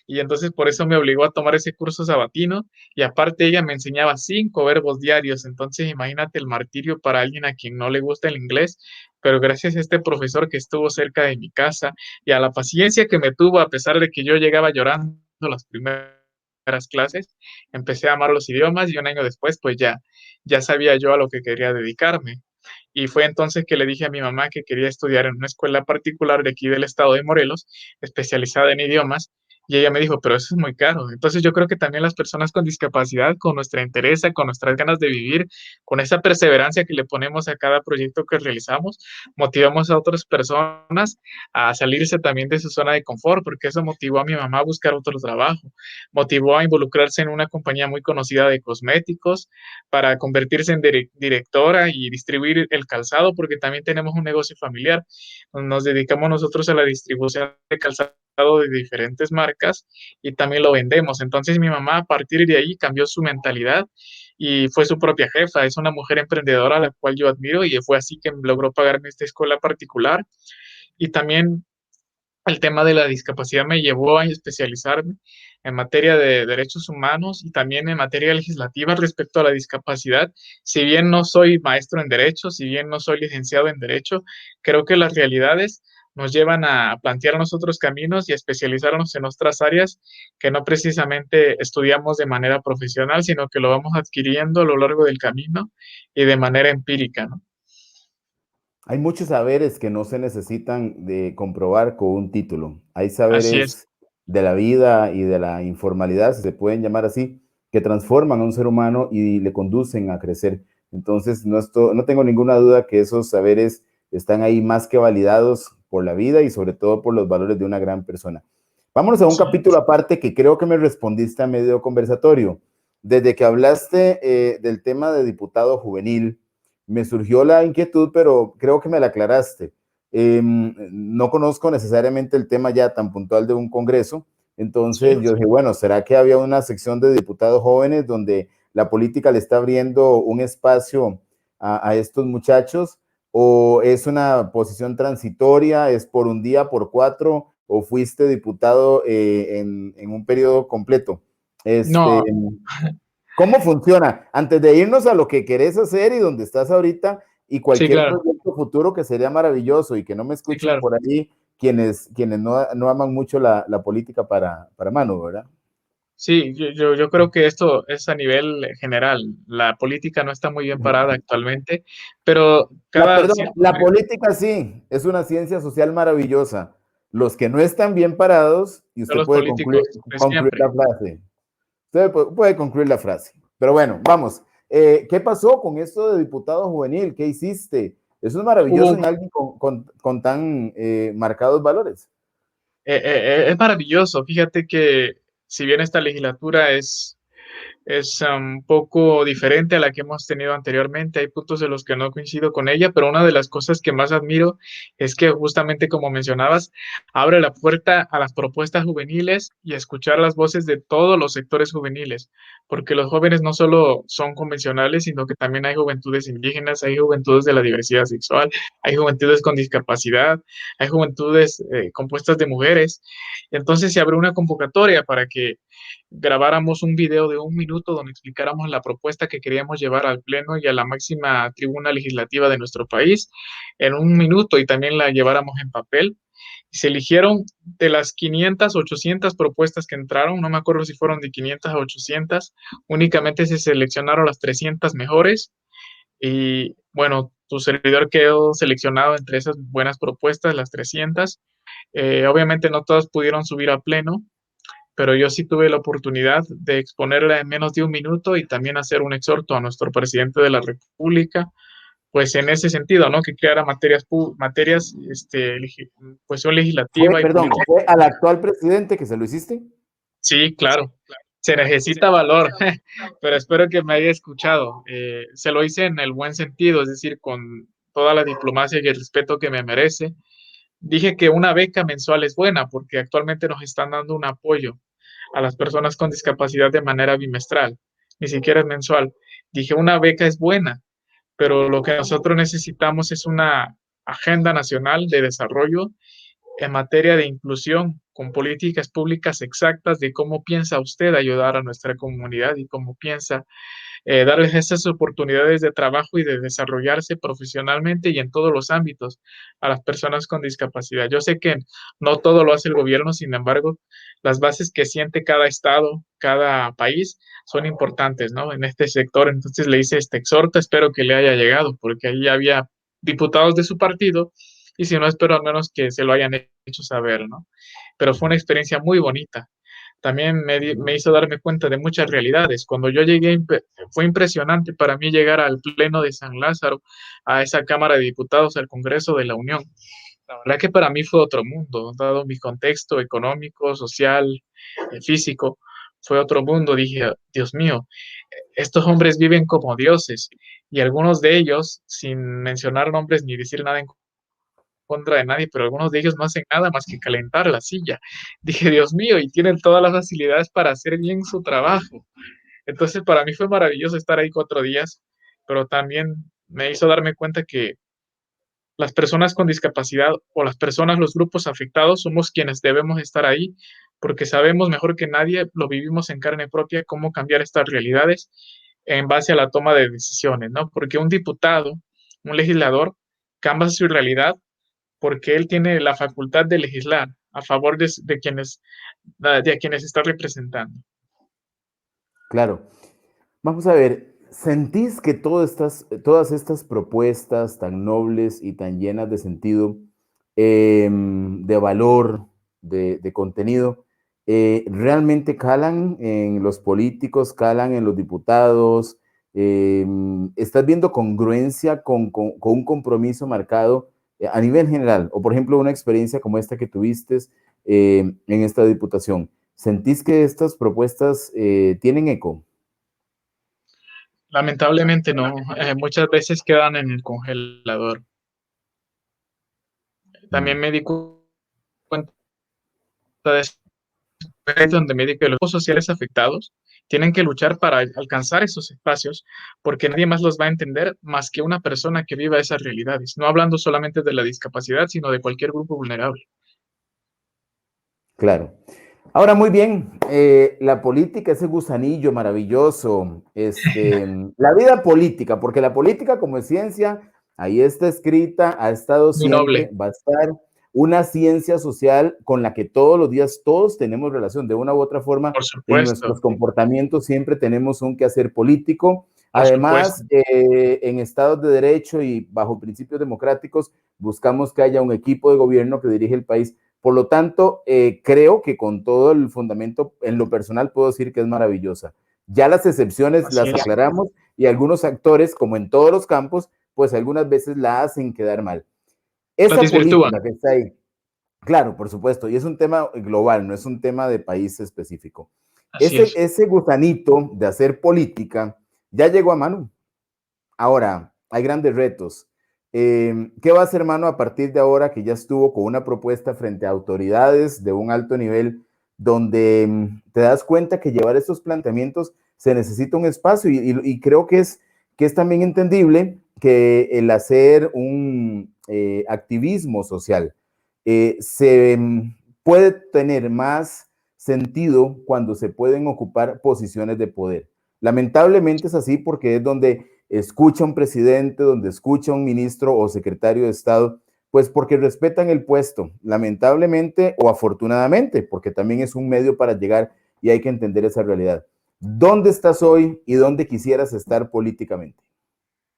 y entonces por eso me obligó a tomar ese curso sabatino y aparte ella me enseñaba 5 verbos diarios, entonces imagínate el martirio para alguien a quien no le gusta el inglés, pero gracias a este profesor que estuvo cerca de mi casa y a la paciencia que me tuvo a pesar de que yo llegaba llorando las primeras clases, empecé a amar los idiomas y un año después pues ya sabía yo a lo que quería dedicarme. Y fue entonces que le dije a mi mamá que quería estudiar en una escuela particular de aquí del estado de Morelos, especializada en idiomas, y ella me dijo, pero eso es muy caro. Entonces yo creo que también las personas con discapacidad, con nuestra entereza, con nuestras ganas de vivir, con esa perseverancia que le ponemos a cada proyecto que realizamos, motivamos a otras personas a salirse también de su zona de confort, porque eso motivó a mi mamá a buscar otro trabajo, motivó a involucrarse en una compañía muy conocida de cosméticos, para convertirse en directora y distribuir el calzado, porque también tenemos un negocio familiar. Nos dedicamos nosotros a la distribución de calzado de diferentes marcas y también lo vendemos. Entonces mi mamá a partir de ahí cambió su mentalidad y fue su propia jefa. Es una mujer emprendedora a la cual yo admiro y fue así que logró pagarme esta escuela particular. Y también el tema de la discapacidad me llevó a especializarme en materia de derechos humanos y también en materia legislativa respecto a la discapacidad. Si bien no soy maestro en derecho, si bien no soy licenciado en derecho, creo que las realidades nos llevan a plantearnos otros caminos y a especializarnos en otras áreas que no precisamente estudiamos de manera profesional, sino que lo vamos adquiriendo a lo largo del camino y de manera empírica, ¿no? Hay muchos saberes que no se necesitan de comprobar con un título. Hay Así es. saberes de la vida y de la informalidad, si se pueden llamar así, que transforman a un ser humano y le conducen a crecer. Entonces, no tengo ninguna duda que esos saberes están ahí más que validados por la vida y sobre todo por los valores de una gran persona. Vámonos a un Sí. capítulo aparte que creo que me respondiste a medio conversatorio. Desde que hablaste del tema de diputado juvenil, me surgió la inquietud, pero creo que me la aclaraste. No conozco necesariamente el tema ya tan puntual de un congreso, entonces Sí. yo dije, bueno, ¿será que había una sección de diputados jóvenes donde la política le está abriendo un espacio a estos muchachos? ¿O es una posición transitoria, es por un día, por 4, o fuiste diputado en un periodo completo? Este, No, ¿Cómo funciona? Antes de irnos a lo que querés hacer y donde estás ahorita y sí, cualquier claro, proyecto futuro que sería maravilloso y que no me sí, escuchen claro. por ahí quienes no aman mucho la política para mano, ¿verdad? Sí, yo creo que esto es a nivel general. La política no está muy bien parada actualmente, pero cada Perdón, cierto la periodo, política sí, es una ciencia social maravillosa. Los que no están bien parados, y son usted los puede políticos de concluir siempre. la frase. Usted puede concluir la frase. Pero bueno, vamos. ¿Qué pasó con esto de diputado juvenil? ¿Qué hiciste? Eso es Hubo, maravilloso en alguien con tan marcados valores. es maravilloso. Fíjate que si bien esta legislatura es un poco diferente a la que hemos tenido anteriormente. Hay puntos en los que no coincido con ella, pero una de las cosas que más admiro es que justamente como mencionabas, abre la puerta a las propuestas juveniles y a escuchar las voces de todos los sectores juveniles, porque los jóvenes no solo son convencionales, sino que también hay juventudes indígenas, hay juventudes de la diversidad sexual, hay juventudes con discapacidad, hay juventudes compuestas de mujeres. Entonces se abre una convocatoria para que grabáramos un video de 1 minuto donde explicáramos la propuesta que queríamos llevar al Pleno y a la máxima tribuna legislativa de nuestro país en 1 minuto y también la lleváramos en papel. Y se eligieron de las 500, 800 propuestas que entraron, no me acuerdo si fueron de 500 a 800, únicamente se seleccionaron las 300 mejores y bueno, tu servidor quedó seleccionado entre esas buenas propuestas, las 300. Obviamente no todas pudieron subir a Pleno, pero yo sí tuve la oportunidad de exponerla en menos de 1 minuto y también hacer un exhorto a nuestro presidente de la República, pues en ese sentido, ¿no? Que creara materias, cuestión legislativa y Perdón, política. fue al actual presidente que se lo hiciste. Sí, claro, se necesita valor, pero espero que me haya escuchado. Se lo hice en el buen sentido, es decir, con toda la diplomacia y el respeto que me merece. Dije que una beca mensual es buena porque actualmente nos están dando un apoyo a las personas con discapacidad de manera bimestral, ni siquiera es mensual. Dije, una beca es buena, pero lo que nosotros necesitamos es una agenda nacional de desarrollo en materia de inclusión con políticas públicas exactas de cómo piensa usted ayudar a nuestra comunidad y cómo piensa darles esas oportunidades de trabajo y de desarrollarse profesionalmente y en todos los ámbitos a las personas con discapacidad. Yo sé que no todo lo hace el gobierno, sin embargo, las bases que siente cada estado, cada país, son importantes, ¿no? En este sector, entonces le hice este exhorto, espero que le haya llegado, porque ahí había diputados de su partido y si no, espero al menos que se lo hayan hecho saber, ¿no? Pero fue una experiencia muy bonita. También me hizo darme cuenta de muchas realidades. Cuando yo llegué, fue impresionante para mí llegar al Pleno de San Lázaro, a esa Cámara de Diputados, al Congreso de la Unión. La verdad que para mí fue otro mundo, dado mi contexto económico, social, físico, fue otro mundo. Dije, Dios mío, estos hombres viven como dioses y algunos de ellos, sin mencionar nombres ni decir nada en contra de nadie, pero algunos de ellos no hacen nada más que calentar la silla. Dije, Dios mío, y tienen todas las facilidades para hacer bien su trabajo. Entonces, para mí fue maravilloso estar ahí 4 días, pero también me hizo darme cuenta que las personas con discapacidad o las personas, los grupos afectados, somos quienes debemos estar ahí, porque sabemos mejor que nadie, lo vivimos en carne propia, cómo cambiar estas realidades en base a la toma de decisiones, ¿no? Porque un diputado, un legislador, cambia su realidad porque él tiene la facultad de legislar a favor de quienes está representando. Claro. Vamos a ver, ¿sentís que todas estas propuestas tan nobles y tan llenas de sentido, de valor, de contenido, realmente calan en los políticos, calan en los diputados? ¿Estás viendo congruencia con un compromiso marcado a nivel general? O por ejemplo, una experiencia como esta que tuviste en esta diputación. ¿Sentís que estas propuestas tienen eco? Lamentablemente no, muchas veces quedan en el congelador. Mm. También me di cuenta de eso, donde me di que los grupos sociales afectados tienen que luchar para alcanzar esos espacios, porque nadie más los va a entender más que una persona que viva esas realidades, no hablando solamente de la discapacidad, sino de cualquier grupo vulnerable. Claro. Ahora, muy bien, la política, ese gusanillo maravilloso, la vida política, porque la política como es ciencia, ahí está escrita, ha estado Muy siempre, noble, va a estar una ciencia social con la que todos los días todos tenemos relación, de una u otra forma, por en nuestros supuesto, comportamientos siempre tenemos un quehacer político. por supuesto. Además, en estados de derecho y bajo principios democráticos, buscamos que haya un equipo de gobierno que dirige el país. Por lo tanto, creo que con todo el fundamento, en lo personal puedo decir que es maravillosa. Ya las excepciones Así las es. aclaramos y algunos actores, como en todos los campos, pues algunas veces la hacen quedar mal. Lo Esa desvirtúan. política que está ahí, claro, por supuesto, y es un tema global, no es un tema de país específico. Así Ese, es. ese gusanito de hacer política ya llegó a Manu. Ahora, hay grandes retos. ¿Qué va a hacer Mano a partir de ahora que ya estuvo con una propuesta frente a autoridades de un alto nivel, donde te das cuenta que llevar estos planteamientos se necesita un espacio y creo que es también entendible que el hacer un activismo social se puede tener más sentido cuando se pueden ocupar posiciones de poder. Lamentablemente es así porque es donde escucha un presidente, donde escucha un ministro o secretario de Estado, pues porque respetan el puesto, lamentablemente o afortunadamente, porque también es un medio para llegar y hay que entender esa realidad. ¿Dónde estás hoy y dónde quisieras estar políticamente?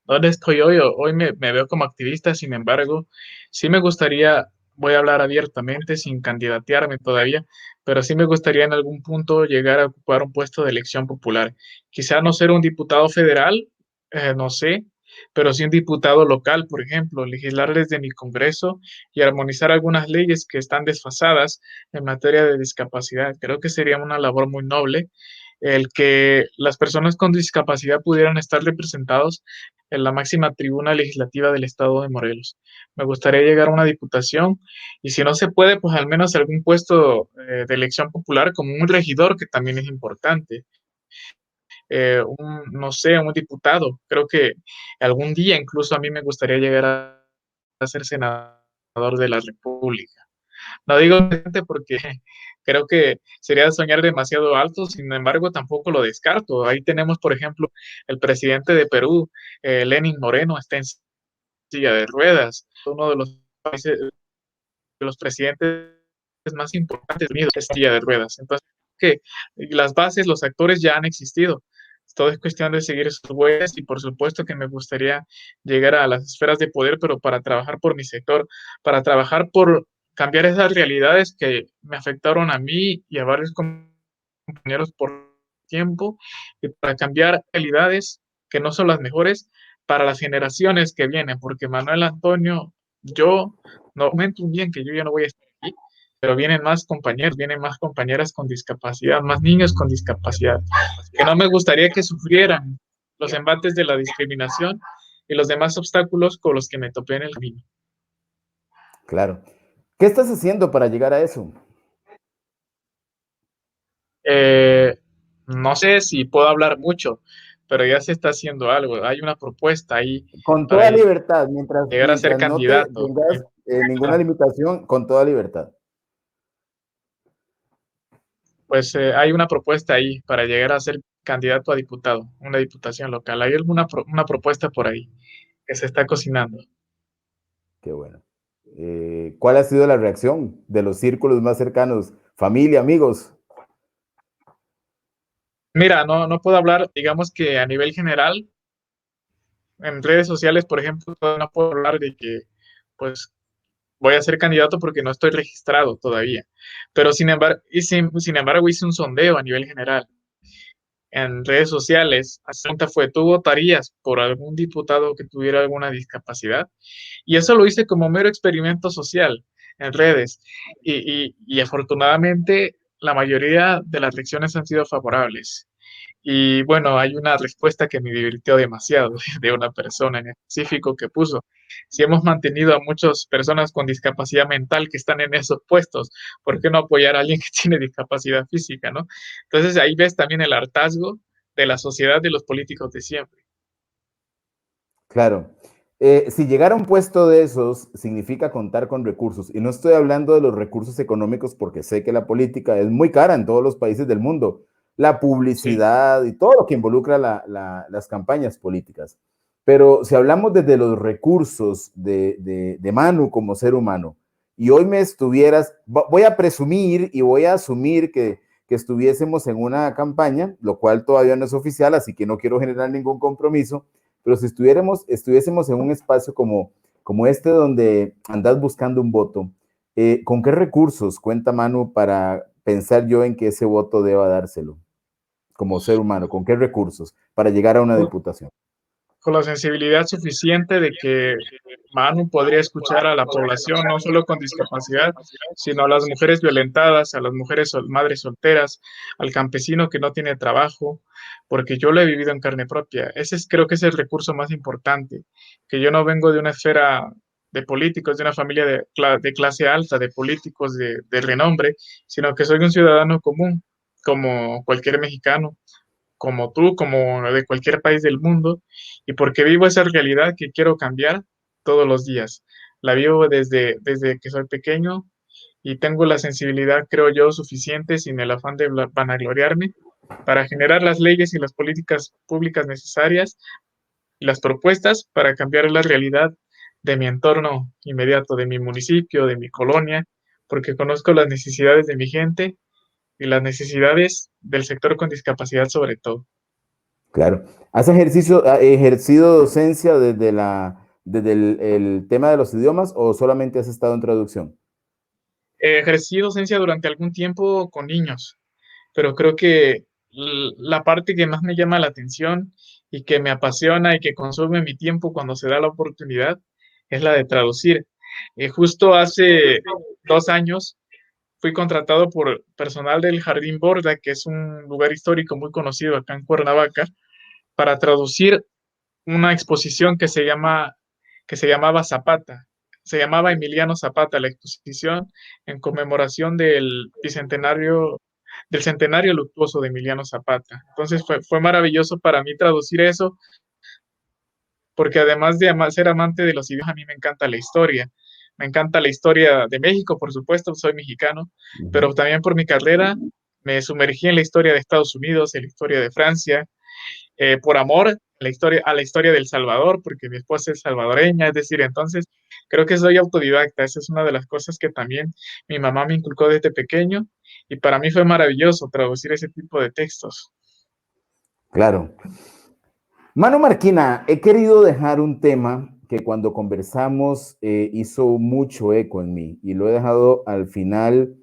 ¿Dónde estoy hoy? Hoy me veo como activista, sin embargo, sí me gustaría, voy a hablar abiertamente sin candidatearme todavía, pero sí me gustaría en algún punto llegar a ocupar un puesto de elección popular. Quizá no ser un diputado federal, no sé, pero sí un diputado local, por ejemplo, legislar desde mi Congreso y armonizar algunas leyes que están desfasadas en materia de discapacidad. Creo que sería una labor muy noble el que las personas con discapacidad pudieran estar representados en la máxima tribuna legislativa del estado de Morelos. Me gustaría llegar a una diputación y si no se puede, pues al menos algún puesto de elección popular como un regidor, que también es importante. No sé, un diputado. Creo que algún día incluso a mí me gustaría llegar a ser senador de la República. No digo porque creo que sería soñar demasiado alto, sin embargo, tampoco lo descarto. Ahí tenemos, por ejemplo, el presidente de Perú, Lenin Moreno, está en silla de ruedas, uno de los países, de los presidentes más importantes unidos en silla de ruedas. Entonces, que las bases, los actores ya han existido. Todo es cuestión de seguir sus huellas y por supuesto que me gustaría llegar a las esferas de poder, pero para trabajar por mi sector, para trabajar por cambiar esas realidades que me afectaron a mí y a varios compañeros por tiempo y para cambiar realidades que no son las mejores para las generaciones que vienen, porque Manuel Antonio, yo no comento un bien que yo ya no voy a estar aquí, pero vienen más compañeros, vienen más compañeras con discapacidad, más niños con discapacidad, que no me gustaría que sufrieran los embates de la discriminación y los demás obstáculos con los que me topé en el camino. Claro. ¿Qué estás haciendo para llegar a eso? Eh, no sé si puedo hablar mucho, pero ya se está haciendo algo. Hay una propuesta ahí Con para toda libertad, llegar a ser mientras no te candidato. tengas ninguna limitación, con toda libertad. Pues hay una propuesta ahí para llegar a ser candidato a diputado, una diputación local. Hay una propuesta por ahí que se está cocinando. Qué bueno. ¿Cuál ha sido la reacción de los círculos más cercanos? Familia, amigos. Mira, no puedo hablar, digamos que a nivel general, en redes sociales, por ejemplo, no puedo hablar de que, pues, voy a ser candidato porque no estoy registrado todavía. Pero sin embargo hice un sondeo a nivel general en redes sociales. La pregunta fue, ¿tú votarías por algún diputado que tuviera alguna discapacidad? Y eso lo hice como mero experimento social en redes. Y afortunadamente la mayoría de las elecciones han sido favorables. Y bueno, hay una respuesta que me divirtió demasiado de una persona en específico que puso, si hemos mantenido a muchas personas con discapacidad mental que están en esos puestos, ¿por qué no apoyar a alguien que tiene discapacidad física, no? Entonces ahí ves también el hartazgo de la sociedad de los políticos de siempre. Claro. Si llegar a un puesto de esos significa contar con recursos, y no estoy hablando de los recursos económicos porque sé que la política es muy cara en todos los países del mundo, la Sí. publicidad y todo lo que involucra las campañas políticas. Pero si hablamos desde los recursos de Manu como ser humano, y hoy me estuvieras, voy a presumir y voy a asumir que estuviésemos en una campaña, lo cual todavía no es oficial, así que no quiero generar ningún compromiso, pero si estuviésemos en un espacio como este donde andas buscando un voto, ¿con qué recursos cuenta Manu para pensar yo en que ese voto deba dárselo como ser humano? ¿Con qué recursos para llegar a una diputación? Con la sensibilidad suficiente de que Manu podría escuchar a la población, no solo con discapacidad, sino a las mujeres violentadas, a las mujeres madres solteras, al campesino que no tiene trabajo, porque yo lo he vivido en carne propia. Creo que es el recurso más importante, que yo no vengo de una esfera de políticos, de una familia de clase alta, de políticos de renombre, sino que soy un ciudadano común, como cualquier mexicano, como tú, como de cualquier país del mundo, y porque vivo esa realidad que quiero cambiar todos los días. La vivo desde que soy pequeño y tengo la sensibilidad, creo yo, suficiente, sin el afán de vanagloriarme, para generar las leyes y las políticas públicas necesarias y las propuestas para cambiar la realidad de mi entorno inmediato, de mi municipio, de mi colonia, porque conozco las necesidades de mi gente y las necesidades del sector con discapacidad sobre todo. Claro. ¿Has ejercido docencia desde el tema de los idiomas o solamente has estado en traducción? Ejercí docencia durante algún tiempo con niños, pero creo que la parte que más me llama la atención y que me apasiona y que consume mi tiempo cuando se da la oportunidad es la de traducir. Justo hace 2 años fui contratado por personal del Jardín Borda, que es un lugar histórico muy conocido acá en Cuernavaca, para traducir una exposición que se llamaba Zapata. Se llamaba Emiliano Zapata la exposición en conmemoración del centenario luctuoso de Emiliano Zapata. Entonces fue maravilloso para mí traducir eso, porque además de ser amante de los idiomas, a mí me encanta la historia. Me encanta la historia de México, por supuesto, soy mexicano, Ujú. pero también por mi carrera me sumergí en la historia de Estados Unidos, en la historia de Francia, por amor a la historia del Salvador, porque mi esposa es salvadoreña, es decir, entonces creo que soy autodidacta. Esa es una de las cosas que también mi mamá me inculcó desde pequeño y para mí fue maravilloso traducir ese tipo de textos. Claro. Mano Marquina, he querido dejar un tema que cuando conversamos hizo mucho eco en mí y lo he dejado al final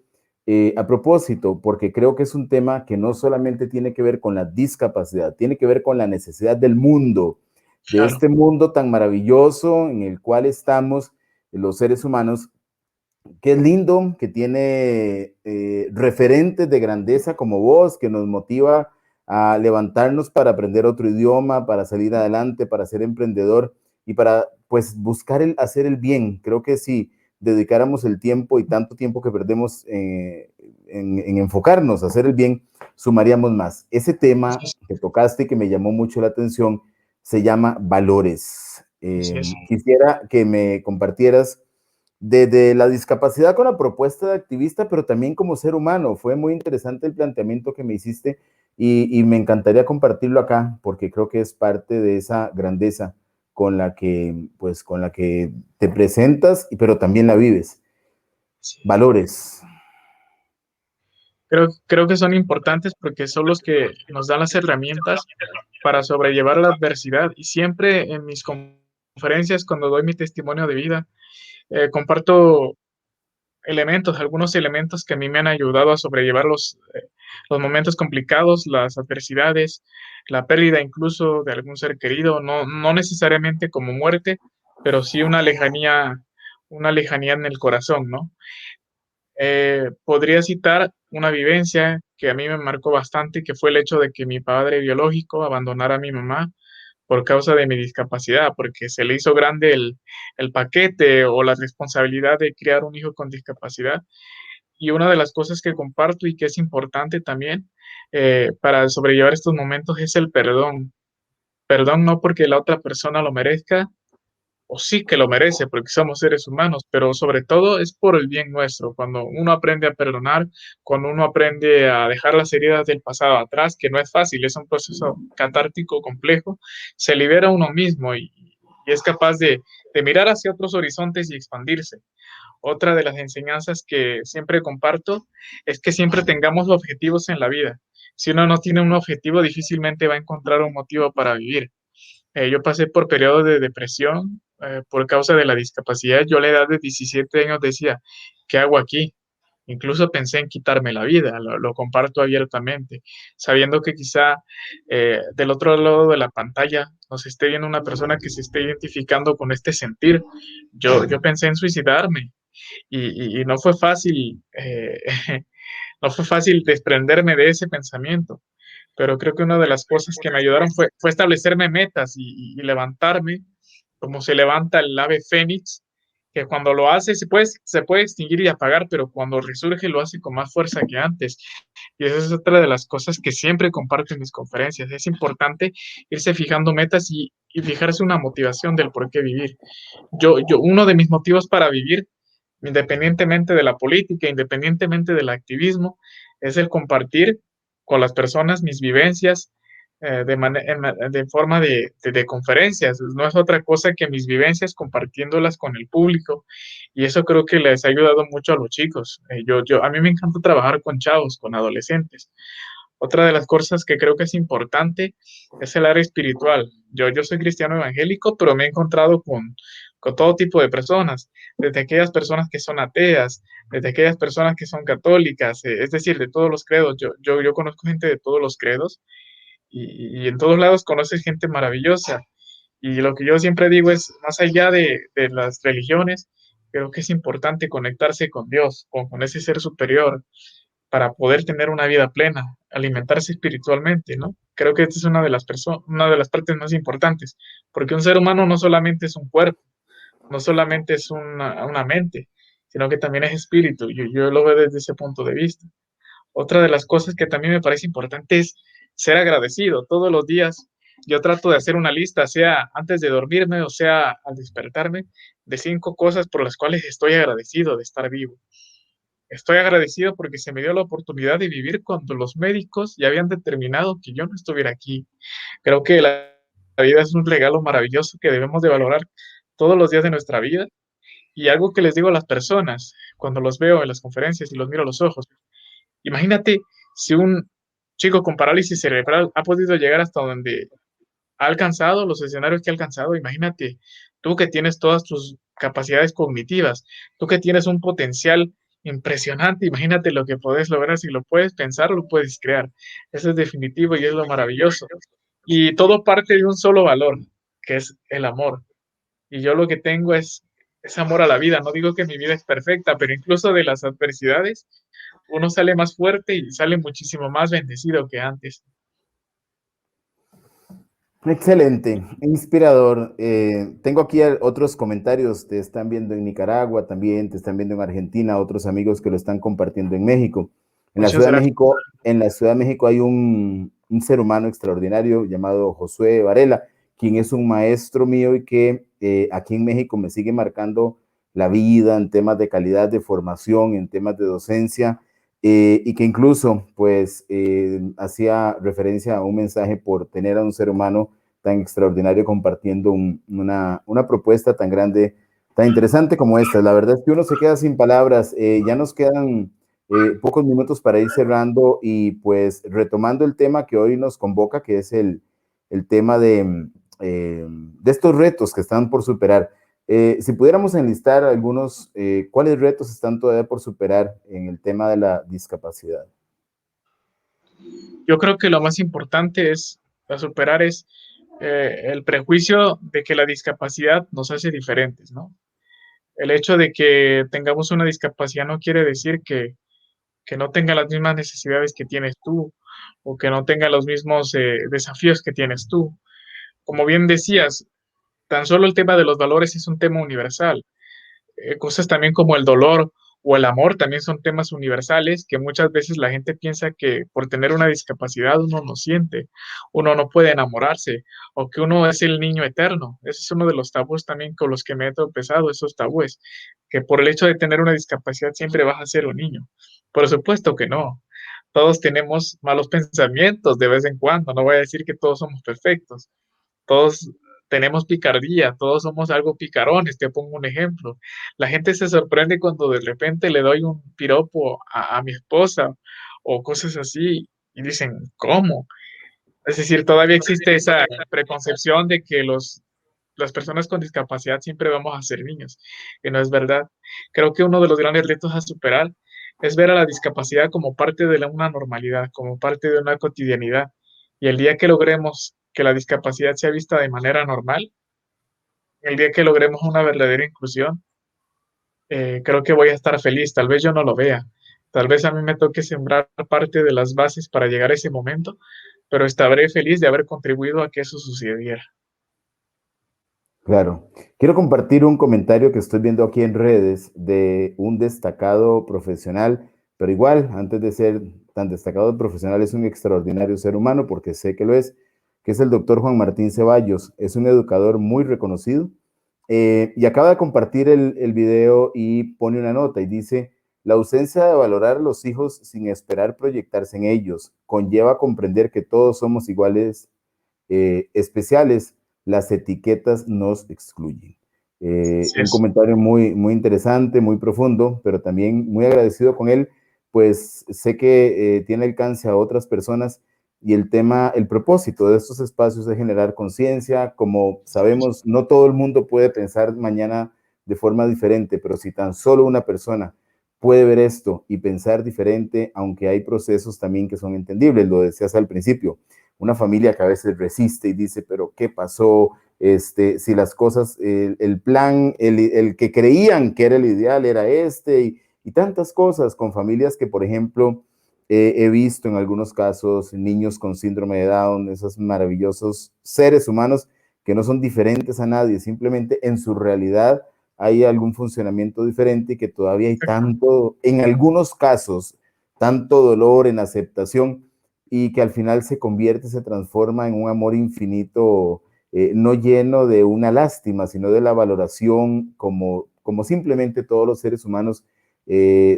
a propósito, porque creo que es un tema que no solamente tiene que ver con la discapacidad, tiene que ver con la necesidad del mundo, de Claro, este mundo tan maravilloso en el cual estamos los seres humanos, que es lindo, que tiene referentes de grandeza como vos, que nos motiva a levantarnos para aprender otro idioma, para salir adelante, para ser emprendedor y para pues buscar hacer el bien. Creo que si dedicáramos el tiempo y tanto tiempo que perdemos en enfocarnos a hacer el bien, sumaríamos más. Ese tema que tocaste y que me llamó mucho la atención se llama valores. así es. Quisiera que me compartieras desde la discapacidad con la propuesta de activista, pero también como ser humano. Fue muy interesante el planteamiento que me hiciste y me encantaría compartirlo acá porque creo que es parte de esa grandeza con la que, pues, con la que te presentas, pero también la vives. Sí. Valores. Creo que son importantes porque son los que nos dan las herramientas para sobrellevar la adversidad. Y siempre en mis conferencias, cuando doy mi testimonio de vida, comparto algunos elementos que a mí me han ayudado a sobrellevar los momentos complicados, las adversidades, la pérdida incluso de algún ser querido, no necesariamente como muerte, pero sí una lejanía en el corazón, ¿no? Podría citar una vivencia que a mí me marcó bastante, que fue el hecho de que mi padre biológico abandonara a mi mamá por causa de mi discapacidad, porque se le hizo grande el paquete o la responsabilidad de criar un hijo con discapacidad. Y una de las cosas que comparto y que es importante también para sobrellevar estos momentos es el perdón. Perdón no porque la otra persona lo merezca, o sí que lo merece, porque somos seres humanos, pero sobre todo es por el bien nuestro. Cuando uno aprende a perdonar, cuando uno aprende a dejar las heridas del pasado atrás, que no es fácil, es un proceso catártico complejo, se libera uno mismo y es capaz de mirar hacia otros horizontes y expandirse. Otra de las enseñanzas que siempre comparto es que siempre tengamos objetivos en la vida. Si uno no tiene un objetivo, difícilmente va a encontrar un motivo para vivir. Yo pasé por periodos de depresión por causa de la discapacidad. Yo a la edad de 17 años decía, ¿qué hago aquí? Incluso pensé en quitarme la vida, lo comparto abiertamente, sabiendo que quizá del otro lado de la pantalla nos esté viendo una persona que se esté identificando con este sentir. Yo pensé en suicidarme y no fue fácil, no fue fácil desprenderme de ese pensamiento, pero creo que una de las cosas que me ayudaron fue establecerme metas y levantarme, como se levanta el ave fénix, que cuando lo hace se puede extinguir y apagar, pero cuando resurge lo hace con más fuerza que antes. Y esa es otra de las cosas que siempre comparto en mis conferencias. Es importante irse fijando metas y fijarse una motivación del por qué vivir. Uno de mis motivos para vivir, independientemente de la política, independientemente del activismo, es el compartir con las personas mis vivencias de forma de conferencias. No es otra cosa que mis vivencias compartiéndolas con el público y eso creo que les ha ayudado mucho a los chicos. A mí me encanta trabajar con chavos, con adolescentes. Otra de las cosas que creo que es importante es el área espiritual. Yo soy cristiano evangélico, pero me he encontrado con todo tipo de personas, desde aquellas personas que son ateas, desde aquellas personas que son católicas, es decir, de todos los credos. Yo conozco gente de todos los credos y en todos lados conoces gente maravillosa. Y lo que yo siempre digo es, más allá de las religiones, creo que es importante conectarse con Dios, con ese ser superior, para poder tener una vida plena, alimentarse espiritualmente, ¿no? Creo que esta es una de las partes más importantes, porque un ser humano no solamente es un cuerpo, no solamente es una mente, sino que también es espíritu. Yo lo veo desde ese punto de vista. Otra de las cosas que también me parece importante es ser agradecido todos los días. yo trato de hacer una lista, sea antes de dormirme o sea al despertarme, de 5 cosas por las cuales estoy agradecido de estar vivo. Estoy agradecido porque se me dio la oportunidad de vivir cuando los médicos ya habían determinado que yo no estuviera aquí. Creo que la vida es un regalo maravilloso que debemos de valorar todos los días de nuestra vida. Y algo que les digo a las personas cuando los veo en las conferencias y los miro a los ojos, imagínate si un chico con parálisis cerebral ha podido llegar hasta donde ha alcanzado, los escenarios que ha alcanzado, imagínate tú que tienes todas tus capacidades cognitivas, tú que tienes un potencial impresionante, imagínate lo que puedes lograr, si lo puedes pensar, lo puedes crear. Eso es definitivo y es lo maravilloso. Y todo parte de un solo valor, que es el amor. Y yo lo que tengo es amor a la vida. No digo que mi vida es perfecta, pero incluso de las adversidades, uno sale más fuerte y sale muchísimo más bendecido que antes. Excelente, inspirador. Tengo aquí otros comentarios, te están viendo en Nicaragua también, te están viendo en Argentina, otros amigos que lo están compartiendo en México. En la Muchas Ciudad de gracias. México, en la Ciudad de México hay un ser humano extraordinario llamado Josué Varela, quien es un maestro mío y que aquí en México me sigue marcando la vida en temas de calidad de formación, en temas de docencia, y que incluso pues hacía referencia a un mensaje por tener a un ser humano tan extraordinario compartiendo una propuesta tan grande, tan interesante como esta. La verdad es que uno se queda sin palabras. Ya nos quedan pocos minutos para ir cerrando y pues retomando el tema que hoy nos convoca, que es el tema de estos retos que están por superar. Si pudiéramos enlistar algunos, ¿cuáles retos están todavía por superar en el tema de la discapacidad? Yo creo que lo más importante es a superar es el prejuicio de que la discapacidad nos hace diferentes, ¿no? El hecho de que tengamos una discapacidad no quiere decir que no tenga las mismas necesidades que tienes tú o que no tenga los mismos desafíos que tienes tú. Como bien decías, tan solo el tema de los valores es un tema universal. Cosas también como el dolor o el amor también son temas universales que muchas veces la gente piensa que por tener una discapacidad uno no siente, uno no puede enamorarse o que uno es el niño eterno. Ese es uno de los tabús también con los que me he tropezado, esos tabúes, que por el hecho de tener una discapacidad siempre vas a ser un niño. Por supuesto que no. Todos tenemos malos pensamientos de vez en cuando, no voy a decir que todos somos perfectos, todos tenemos picardía, todos somos algo picarones, te pongo un ejemplo. La gente se sorprende cuando de repente le doy un piropo a mi esposa o cosas así y dicen, ¿cómo? Es decir, todavía existe esa preconcepción de que las personas con discapacidad siempre vamos a ser niños, que no es verdad. Creo que uno de los grandes retos a superar es ver a la discapacidad como parte de una normalidad, como parte de una cotidianidad. Y el día que logremos que la discapacidad sea vista de manera normal, el día que logremos una verdadera inclusión, creo que voy a estar feliz. Tal vez yo no lo vea, tal vez a mí me toque sembrar parte de las bases para llegar a ese momento, pero estaré feliz de haber contribuido a que eso sucediera. Claro. Quiero compartir un comentario que estoy viendo aquí en redes de un destacado profesional, pero igual, antes de ser tan destacado profesional, es un extraordinario ser humano, porque sé que lo es, que es el doctor Juan Martín Ceballos. Es un educador muy reconocido y acaba de compartir el video y pone una nota y dice, la ausencia de valorar a los hijos sin esperar proyectarse en ellos conlleva comprender que todos somos iguales, especiales, las etiquetas nos excluyen. Así Un es. comentario muy interesante, muy profundo, pero también muy agradecido con él, pues sé que tiene alcance a otras personas y el tema, el propósito de estos espacios es generar conciencia. Como sabemos, no todo el mundo puede pensar mañana de forma diferente, pero si tan solo una persona puede ver esto y pensar diferente, aunque hay procesos también que son entendibles, lo decías al principio, una familia que a veces resiste y dice, pero ¿qué pasó? Si las cosas, el plan, el que creían que era el ideal era y tantas cosas con familias que, por ejemplo, he visto en algunos casos niños con síndrome de Down, esos maravillosos seres humanos que no son diferentes a nadie, simplemente en su realidad hay algún funcionamiento diferente y que todavía hay tanto, en algunos casos, tanto dolor en aceptación y que al final se convierte, se transforma en un amor infinito, no lleno de una lástima, sino de la valoración como simplemente todos los seres humanos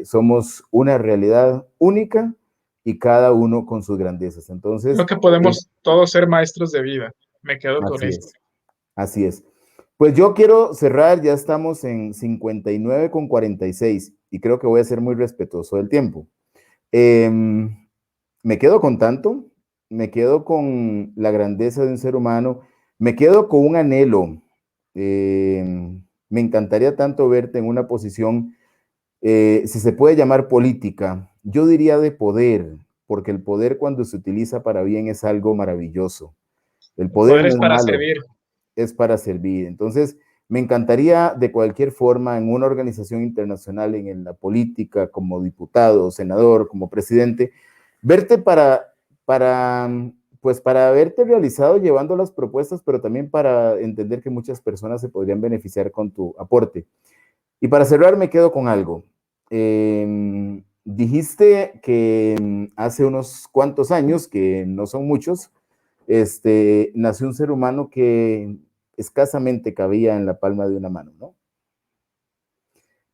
somos una realidad única y cada uno con sus grandezas. Creo Entonces, que podemos todos ser maestros de vida. Me quedo con así esto. es, así es. Pues yo quiero cerrar, ya estamos en 59:46 y creo que voy a ser muy respetuoso del tiempo. Eh, Me quedo con tanto, me quedo con la grandeza de un ser humano, me quedo con un anhelo. Me encantaría tanto verte en una posición, si se puede llamar política, yo diría de poder, porque el poder cuando se utiliza para bien es algo maravilloso. El El poder poder no es es para malo, servir. es para servir. Entonces, me encantaría de cualquier forma en una organización internacional, en la política, como diputado, senador, como presidente, verte para, pues para haberte realizado llevando las propuestas, pero también para entender que muchas personas se podrían beneficiar con tu aporte. Y para cerrar, me quedo con algo. Dijiste que hace unos cuantos años, que no son muchos, nació un ser humano que escasamente cabía en la palma de una mano, ¿no?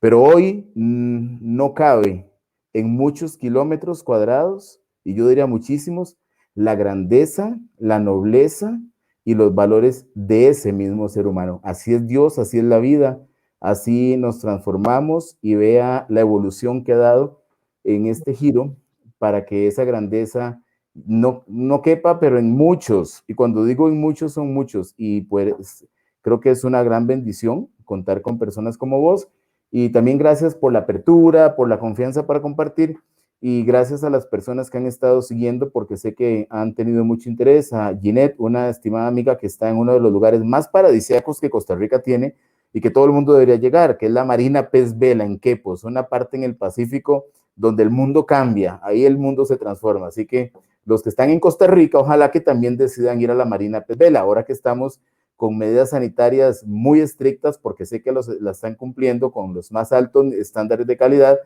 Pero hoy no cabe en muchos kilómetros cuadrados, y yo diría muchísimos, la grandeza, la nobleza y los valores de ese mismo ser humano. Así es Dios, así es la vida, así nos transformamos y vea la evolución que ha dado en este giro para que esa grandeza no quepa, pero en muchos, y cuando digo en muchos, son muchos, y pues creo que es una gran bendición contar con personas como vos, y también gracias por la apertura, por la confianza para compartir, y gracias a las personas que han estado siguiendo, porque sé que han tenido mucho interés. A Ginette, una estimada amiga que está en uno de los lugares más paradisíacos que Costa Rica tiene y que todo el mundo debería llegar, que es la Marina Pez Vela en Quepos, una parte en el Pacífico donde el mundo cambia, ahí el mundo se transforma. Así que los que están en Costa Rica, ojalá que también decidan ir a la Marina Pez Vela, ahora que estamos con medidas sanitarias muy estrictas, porque sé que la están cumpliendo con los más altos estándares de calidad,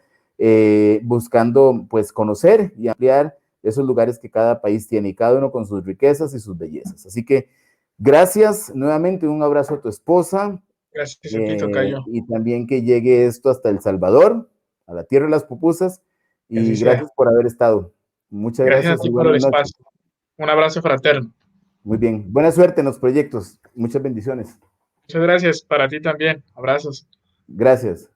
buscando pues conocer y ampliar esos lugares que cada país tiene y cada uno con sus riquezas y sus bellezas. Así que gracias nuevamente, un abrazo a tu esposa, Gracias a ti, tocayo. y también que llegue esto hasta El Salvador, a la tierra de las pupusas, Que así y sea. gracias por haber estado. Muchas Gracias a gracias y ti por el buenas noches. espacio. Un abrazo fraterno. Muy bien, buena suerte en los proyectos, muchas bendiciones. Muchas gracias para ti también. Abrazos. Gracias.